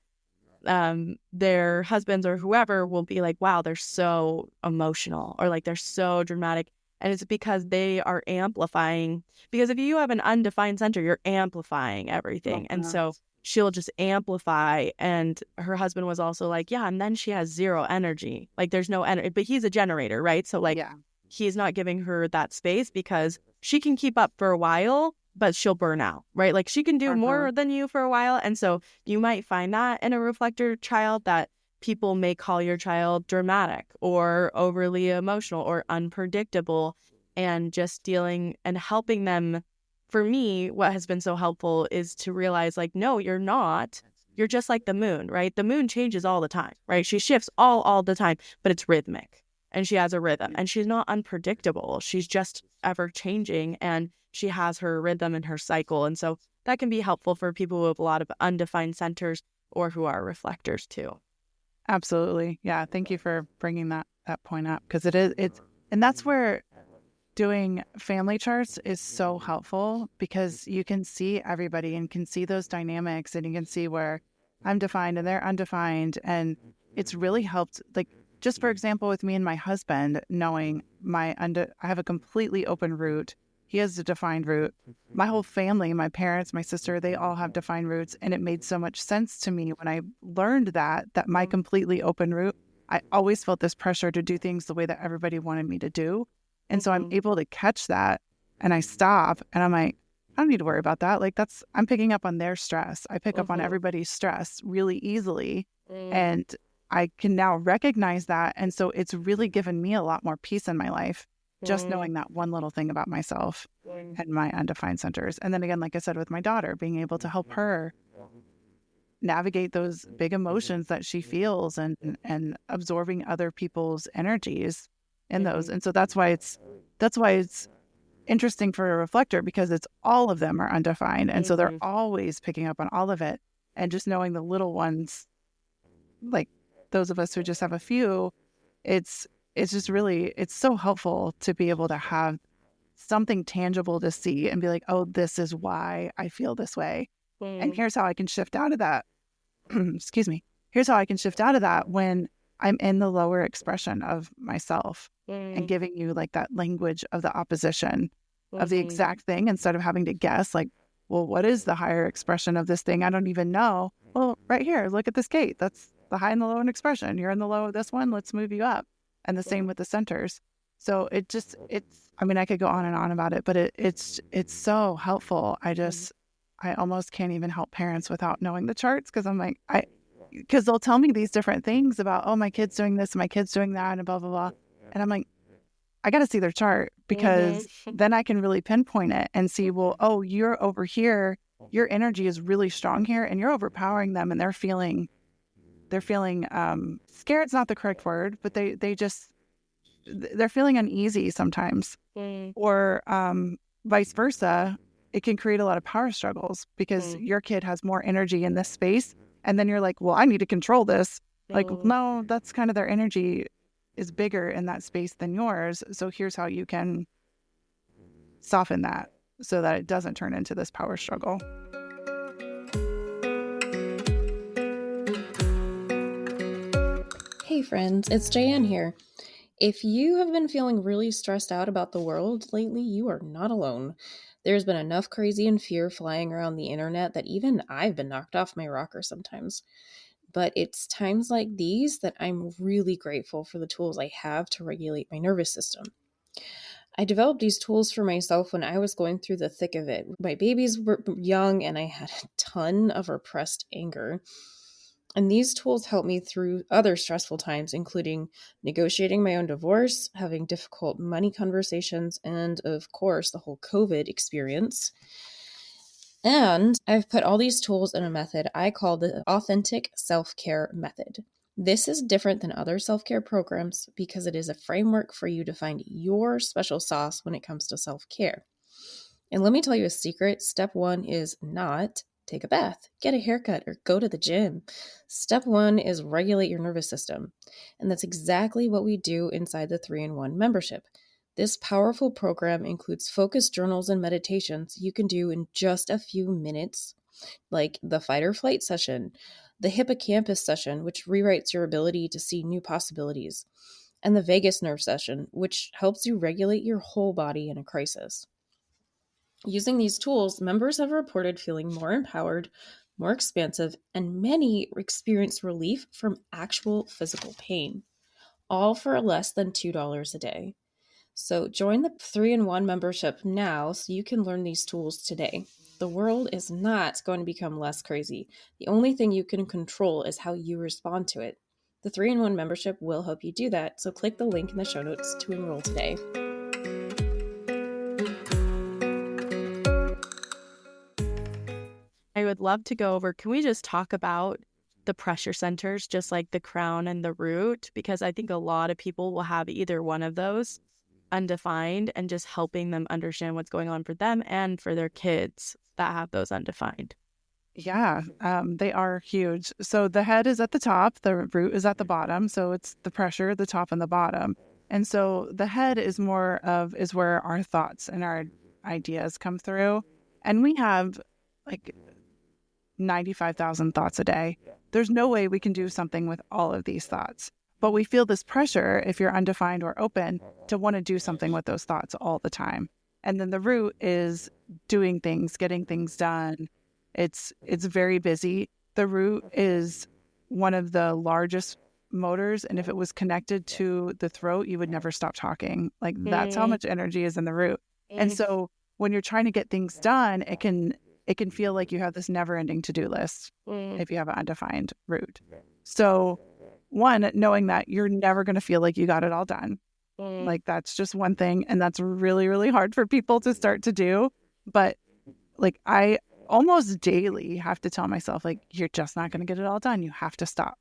their husbands or whoever will be like, wow, they're so emotional, or like they're so dramatic. And it's because they are amplifying, because if you have an undefined center, you're amplifying everything. And so she'll just amplify. And her husband was also like, yeah, and then she has zero energy. Like there's no energy, but he's a generator, right? So like he's not giving her that space, because she can keep up for a while, but she'll burn out, right? Like she can do more than you for a while. And so you might find that in a reflector child, that people may call your child dramatic or overly emotional or unpredictable, and just dealing and helping them. For me, what has been so helpful is to realize, like, no, you're not. You're just like the moon, right? The moon changes all the time, right? She shifts all the time, but it's rhythmic, and she has a rhythm, and she's not unpredictable. She's just ever changing, and she has her rhythm and her cycle. And so that can be helpful for people who have a lot of undefined centers, or who are reflectors too. Absolutely. Yeah. Thank you for bringing that point up, because and that's where doing family charts is so helpful, because you can see everybody and can see those dynamics, and you can see where I'm defined and they're undefined. And it's really helped, like, just for example, with me and my husband, knowing I have a completely open root. He has a defined root. My whole family, my parents, my sister, they all have defined roots. And it made so much sense to me when I learned that my completely open root, I always felt this pressure to do things the way that everybody wanted me to do. And so I'm able to catch that, and I stop, and I'm like, I don't need to worry about that. Like I'm picking up on their stress. I pick up on everybody's stress really easily. And I can now recognize that. And so it's really given me a lot more peace in my life, just knowing that one little thing about myself and my undefined centers. And then again, like I said, with my daughter, being able to help her navigate those big emotions that she feels and absorbing other people's energies in those. And so that's why it's interesting for a reflector, because it's all of them are undefined. And so they're always picking up on all of it. And just knowing the little ones, like those of us who just have a few, it's just really, it's so helpful to be able to have something tangible to see and be like, oh, this is why I feel this way. And here's how I can shift out of that. Excuse me. Here's how I can shift out of that when I'm in the lower expression of myself and giving you like that language of the opposition of the exact thing, instead of having to guess like, well, what is the higher expression of this thing? I don't even know. Well, right here, look at this gate. That's the high and the low in expression. You're in the low of this one. Let's move you up. And the same with the centers. So I mean, I could go on and on about it, but it's so helpful. I almost can't even help parents without knowing the charts, because I'm like, because they'll tell me these different things about, oh, my kid's doing this, my kid's doing that, and blah, blah, blah. And I'm like, I got to see their chart, because then I can really pinpoint it and see, well, oh, you're over here. Your energy is really strong here, and you're overpowering them, and they're feeling scared's not the correct word, but they're feeling uneasy sometimes, or vice versa. It can create a lot of power struggles because your kid has more energy in this space, and then you're like, well, I need to control this. Like, no, that's kind of their energy is bigger in that space than yours. So here's how you can soften that so that it doesn't turn into this power struggle. Hey friends, it's Jayanne here. If you have been feeling really stressed out about the world lately, you are not alone. There's been enough crazy and fear flying around the internet that even I've been knocked off my rocker sometimes. But it's times like these that I'm really grateful for the tools I have to regulate my nervous system. I developed these tools for myself when I was going through the thick of it. My babies were young and I had a ton of repressed anger. And these tools helped me through other stressful times, including negotiating my own divorce, having difficult money conversations, and of course, the whole COVID experience. And I've put all these tools in a method I call the authentic self-care method. This is different than other self-care programs because it is a framework for you to find your special sauce when it comes to self-care. And let me tell you a secret. Step 1 is not take a bath, get a haircut, or go to the gym. Step 1 is regulate your nervous system. And that's exactly what we do inside the 3-in-1 membership. This powerful program includes focused journals and meditations you can do in just a few minutes, like the fight or flight session, the hippocampus session, which rewrites your ability to see new possibilities, and the vagus nerve session, which helps you regulate your whole body in a crisis. Using these tools, members have reported feeling more empowered, more expansive, and many experience relief from actual physical pain, all for less than $2 a day. So join the 3-in-1 membership now so you can learn these tools today. The world is not going to become less crazy. The only thing you can control is how you respond to it. The 3-in-1 membership will help you do that, so click the link in the show notes to enroll today. I would love to go over, can we just talk about the pressure centers, just like the crown and the root? Because I think a lot of people will have either one of those undefined, and just helping them understand what's going on for them and for their kids that have those undefined. Yeah, they are huge. So the head is at the top, the root is at the bottom. So it's the pressure, the top and the bottom. And so the head is where our thoughts and our ideas come through. And we have like 95,000 thoughts a day. There's no way we can do something with all of these thoughts. But we feel this pressure, if you're undefined or open, to want to do something with those thoughts all the time. And then the root is doing things, getting things done. It's very busy. The root is one of the largest motors. And if it was connected to the throat, you would never stop talking. Like that's how much energy is in the root. And so when you're trying to get things done, it can feel like you have this never-ending to-do list if you have an undefined root. So one, knowing that you're never going to feel like you got it all done. Like that's just one thing. And that's really, really hard for people to start to do. But like I almost daily have to tell myself, like, you're just not going to get it all done. You have to stop.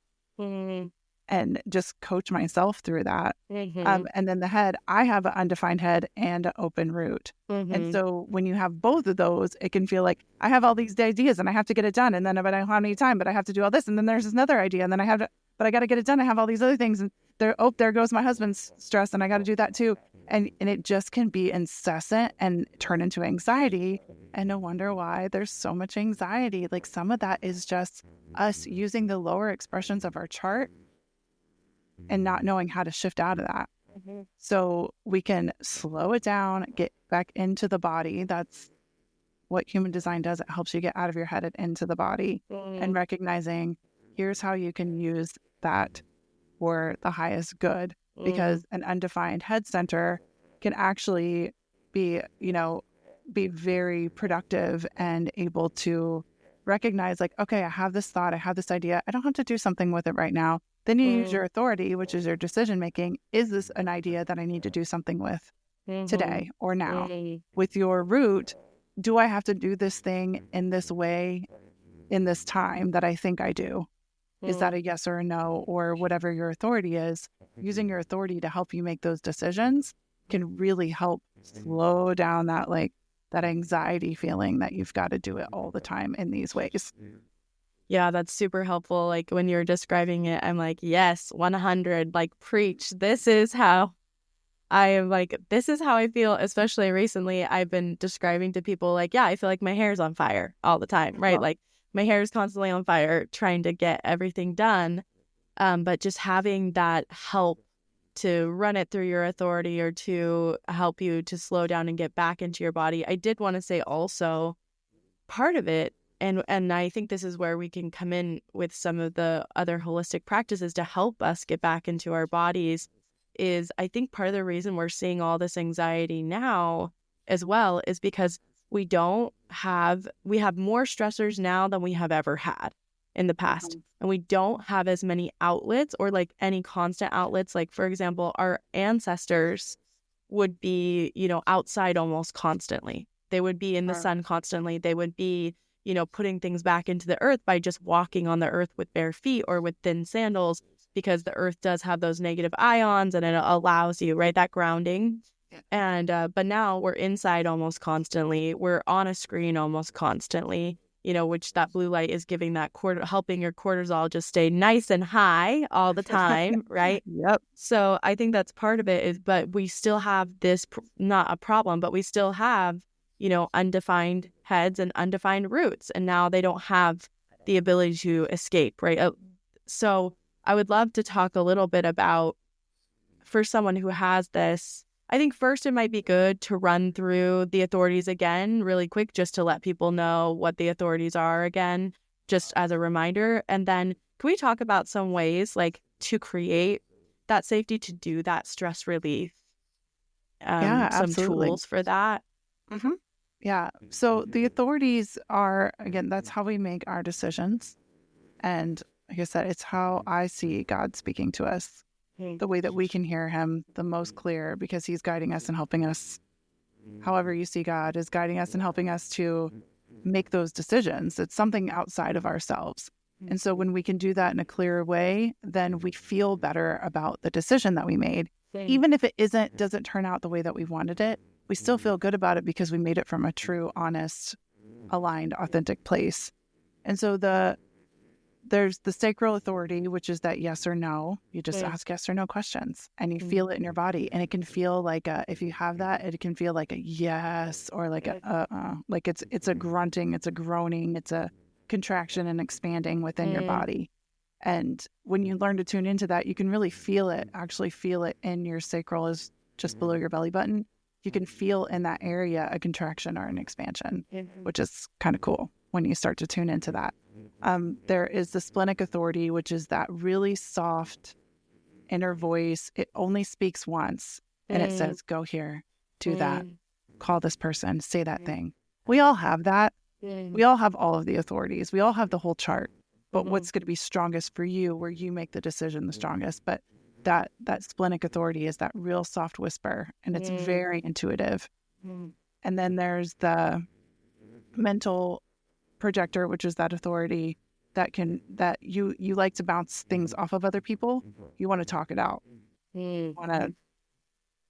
And just coach myself through that. And then the head, I have an undefined head and an open root. And so when you have both of those, it can feel like I have all these ideas and I have to get it done. And then, but I don't have any time, but I have to do all this. And then there's another idea. And then I have to, but I got to get it done. I have all these other things. And there goes my husband's stress. And I got to do that too. And it just can be incessant and turn into anxiety. And no wonder why there's so much anxiety. Like some of that is just us using the lower expressions of our chart and not knowing how to shift out of that. So we can slow it down, get back into the body. That's what human design does. It helps you get out of your head and into the body, and recognizing here's how you can use that for the highest good, because an undefined head center can actually be, be very productive and able to recognize like, okay, I have this thought, I have this idea. I don't have to do something with it right now. Then you use your authority, which is your decision making. Is this an idea that I need to do something with today or now? With your root, do I have to do this thing in this way, in this time that I think I do? Is that a yes or a no, or whatever your authority is? Using your authority to help you make those decisions can really help slow down that anxiety feeling that you've got to do it all the time in these ways. Yeah, that's super helpful. Like when you're describing it, I'm like, yes, 100, like preach. This is how I feel, especially recently. I've been describing to people like, yeah, I feel like my hair's on fire all the time, right? Like my hair is constantly on fire trying to get everything done. But just having that help to run it through your authority or to help you to slow down and get back into your body. I did want to say also part of it, and I think this is where we can come in with some of the other holistic practices to help us get back into our bodies, is I think part of the reason we're seeing all this anxiety now as well is because we have more stressors now than we have ever had in the past. And we don't have as many outlets or like any constant outlets. Like, for example, our ancestors would be, outside almost constantly. They would be in the sun constantly. They would be, putting things back into the earth by just walking on the earth with bare feet or with thin sandals, because the earth does have those negative ions and it allows you, right, that grounding. And but now we're inside almost constantly. We're on a screen almost constantly, which that blue light is giving that helping your cortisol just stay nice and high all the time, right? Yep. So I think that's part of it but we still have this, not a problem, but we still have, undefined heads and undefined roots. And now they don't have the ability to escape, right? So I would love to talk a little bit about, for someone who has this, I think first it might be good to run through the authorities again really quick, just to let people know what the authorities are again, just as a reminder. And then can we talk about some ways like to create that safety, to do that stress relief? Yeah, some absolutely. tools for that. Yeah. So the authorities are, again, that's how we make our decisions. And like I said, it's how I see God speaking to us, the way that we can hear him the most clear, because he's guiding us and helping us. However you see God is guiding us and helping us to make those decisions. It's something outside of ourselves. And so when we can do that in a clearer way, then we feel better about the decision that we made. Even if it doesn't turn out the way that we wanted it, we still feel good about it because we made it from a true, honest, aligned, authentic place. And so there's the sacral authority, which is that yes or no. You just ask yes or no questions and you feel it in your body. And it can feel like if you have that, it can feel like a yes, or like like it's a grunting, it's a groaning, it's a contraction and expanding within your body. And when you learn to tune into that, you can really actually feel it in your sacral, is just below your belly button. You can feel in that area a contraction or an expansion, which is kind of cool when you start to tune into that. There is the splenic authority, which is that really soft inner voice. It only speaks once and it says, go here, do that, call this person, say that thing. We all have that. We all have all of the authorities. We all have the whole chart. But what's going to be strongest for you, where you make the decision the strongest. But that splenic authority is that real soft whisper, and it's very intuitive. And then there's the mental projector, which is that authority that you like to bounce things off of other people. You want to talk it out.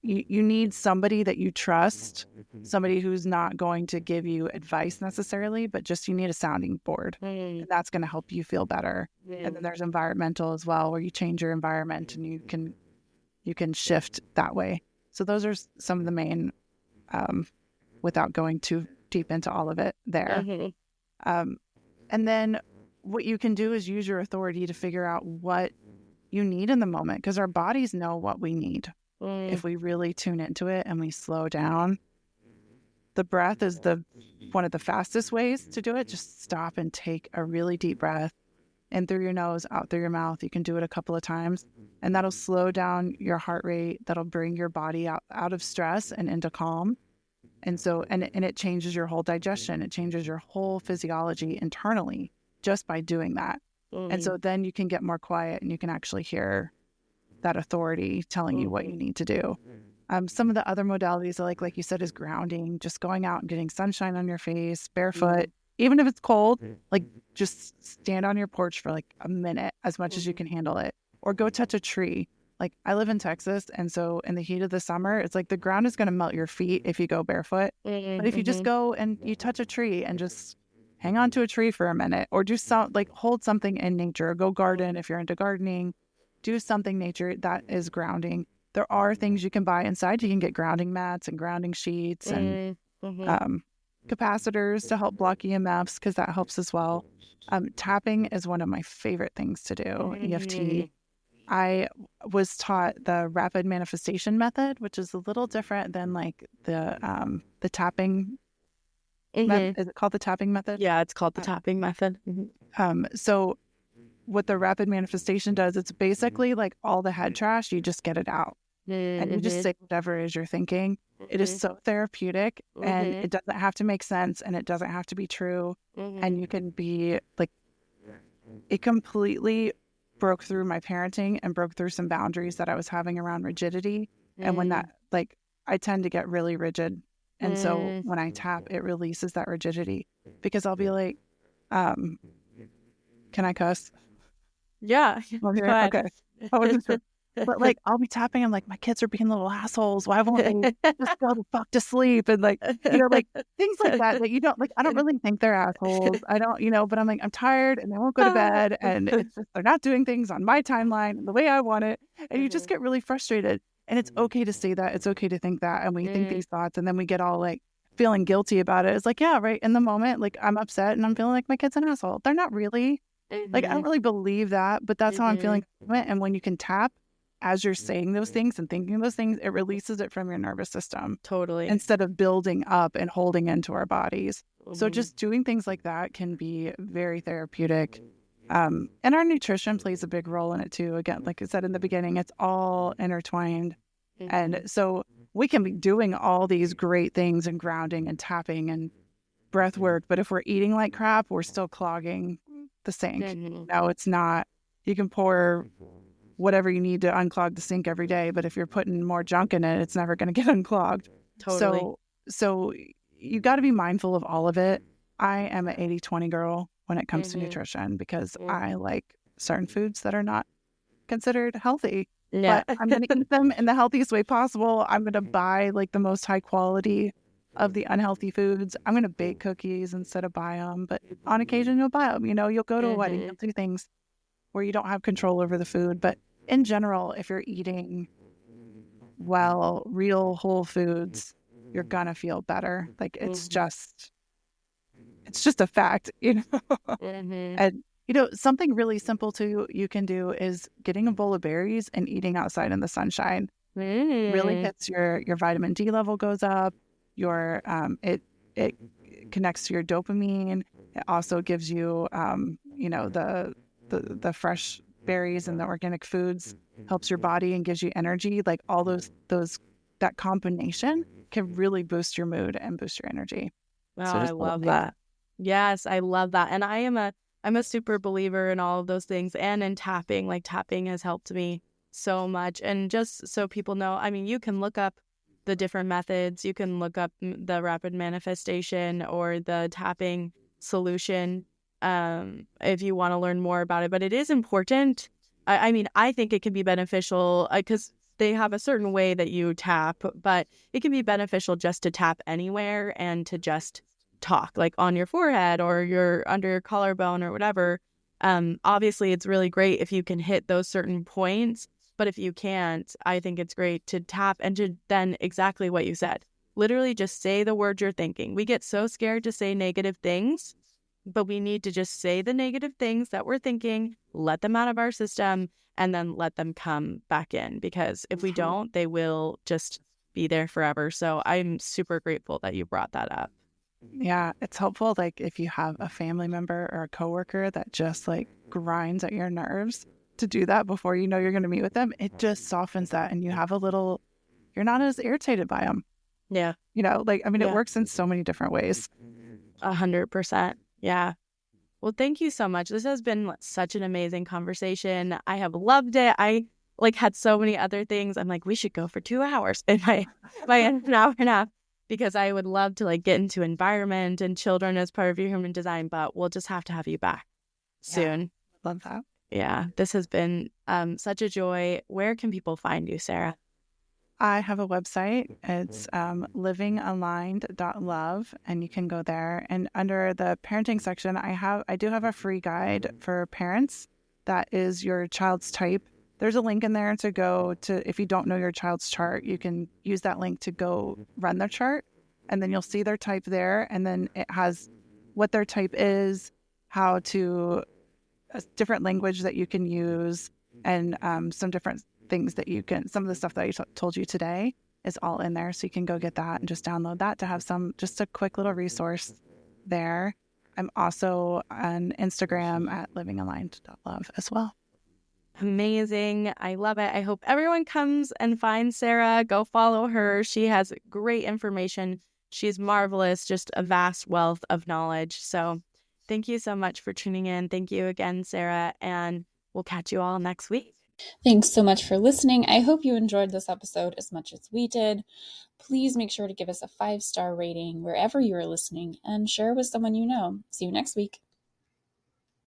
You need somebody that you trust, somebody who's not going to give you advice necessarily, but just you need a sounding board. And that's going to help you feel better. And then there's environmental as well, where you change your environment and you can shift that way. So those are some of the main, without going too deep into all of it there. And then what you can do is use your authority to figure out what you need in the moment, because our bodies know what we need. If we really tune into it and we slow down. The breath is one of the fastest ways to do it. Just stop and take a really deep breath in through your nose, out through your mouth. You can do it a couple of times, and that'll slow down your heart rate. That'll bring your body out of stress and into calm. And so, and it changes your whole digestion. It changes your whole physiology internally just by doing that. And so then you can get more quiet and you can actually hear that authority telling you what you need to do. Some of the other modalities, like you said, is grounding, just going out and getting sunshine on your face, barefoot, even if it's cold, like just stand on your porch for like a minute, as much as you can handle it, or go touch a tree. Like I live in Texas, and so in the heat of the summer, it's like the ground is going to melt your feet if you go barefoot. But if you just go and you touch a tree and just hang on to a tree for a minute, or do hold something in nature, go garden if you're into gardening. Do something nature that is grounding. There are things you can buy inside. You can get grounding mats and grounding sheets and capacitors to help block EMFs, because that helps as well. Tapping is one of my favorite things to do, EFT. I was taught the rapid manifestation method, which is a little different than like the tapping method. Is it called the tapping method? Yeah, it's called the tapping method. So what the rapid manifestation does, it's basically like all the head trash, you just get it out. And you just say whatever it is you're thinking. It is so therapeutic, and it doesn't have to make sense, and it doesn't have to be true. And you can be like, it completely broke through my parenting and broke through some boundaries that I was having around rigidity. And when that, like, I tend to get really rigid. And so when I tap, it releases that rigidity, because I'll be like, can I cuss? Yeah. Okay. I wasn't sure. But like, I'll be tapping. I'm like, my kids are being little assholes. Why won't they just go the fuck to sleep? And like, like things like that you don't like. I don't really think they're assholes. I don't, but I'm like, I'm tired and they won't go to bed. And it's just, they're not doing things on my timeline and the way I want it. And you just get really frustrated. And it's okay to say that. It's okay to think that. And we think these thoughts, and then we get all like feeling guilty about it. It's like, yeah, right. In the moment, like I'm upset and I'm feeling like my kid's an asshole. They're not really. Like, I don't really believe that, but that's how I'm feeling. And when you can tap as you're saying those things and thinking those things, it releases it from your nervous system. Totally. Instead of building up and holding into our bodies. So just doing things like that can be very therapeutic. And our nutrition plays a big role in it too. Again, like I said in the beginning, it's all intertwined. And so we can be doing all these great things and grounding and tapping and breath work, but if we're eating like crap, we're still clogging the sink. No, it's not. You can pour whatever you need to unclog the sink every day, but if you're putting more junk in it, it's never going to get unclogged. Totally. So you got to be mindful of all of it. I am an 80-20 girl when it comes to nutrition, because I like certain foods that are not considered healthy. Yeah. But I'm going to eat them in the healthiest way possible. I'm going to buy like the most high quality of the unhealthy foods. I'm going to bake cookies instead of buy them. But on occasion, you'll buy them. You'll go to a wedding, you'll do things where you don't have control over the food. But in general, if you're eating well, real whole foods, you're going to feel better. Like it's just a fact, And something really simple too you can do is getting a bowl of berries and eating outside in the sunshine. Really gets your vitamin D level goes up. Your it connects to your dopamine. It also gives you the fresh berries and the organic foods, helps your body and gives you energy. Like all those that combination can really boost your mood and boost your energy. Wow, so I love that. Yes, I love that. And I'm a super believer in all of those things, and in tapping. Like tapping has helped me so much. And just so people know, I mean, you can look up the different methods. You can look up the rapid manifestation or the tapping solution if you want to learn more about it. But it is important. I mean, I think it can be beneficial because they have a certain way that you tap, but it can be beneficial just to tap anywhere and to just talk, like on your forehead or under your collarbone or whatever. Obviously, it's really great if you can hit those certain points, but if you can't, I think it's great to tap and to then exactly what you said. Literally just say the words you're thinking. We get so scared to say negative things, but we need to just say the negative things that we're thinking, let them out of our system, and then let them come back in. Because if we don't, they will just be there forever. So I'm super grateful that you brought that up. Yeah, it's helpful. Like if you have a family member or a coworker that just like grinds at your nerves, to do that before you know you're going to meet with them, it just softens that, and you have you're not as irritated by them. Yeah. You know, like, I mean, it works in so many different ways. 100%. Yeah. Well, thank you so much. This has been such an amazing conversation. I have loved it. I had so many other things. I'm like, we should go for 2 hours in my an hour and a half, because I would love to get into environment and children as part of your human design, but we'll just have to have you back soon. Yeah, love that. Yeah, this has been such a joy. Where can people find you, Sarah? I have a website. It's livingaligned.love, and you can go there. And under the parenting section, I do have a free guide for parents that is your child's type. There's a link in there to go to, if you don't know your child's chart, you can use that link to go run their chart, and then you'll see their type there. And then it has what their type is, how to, different language that you can use, and some different things that you can, some of the stuff that I told you today is all in there. So you can go get that and just download that to have just a quick little resource there. I'm also on Instagram at livingaligned.love as well. Amazing. I love it. I hope everyone comes and finds Sarah. Go follow her. She has great information. She's marvelous, just a vast wealth of knowledge. So thank you so much for tuning in. Thank you again, Sarah, and we'll catch you all next week. Thanks so much for listening. I hope you enjoyed this episode as much as we did. Please make sure to give us a 5-star rating wherever you are listening and share with someone you know. See you next week.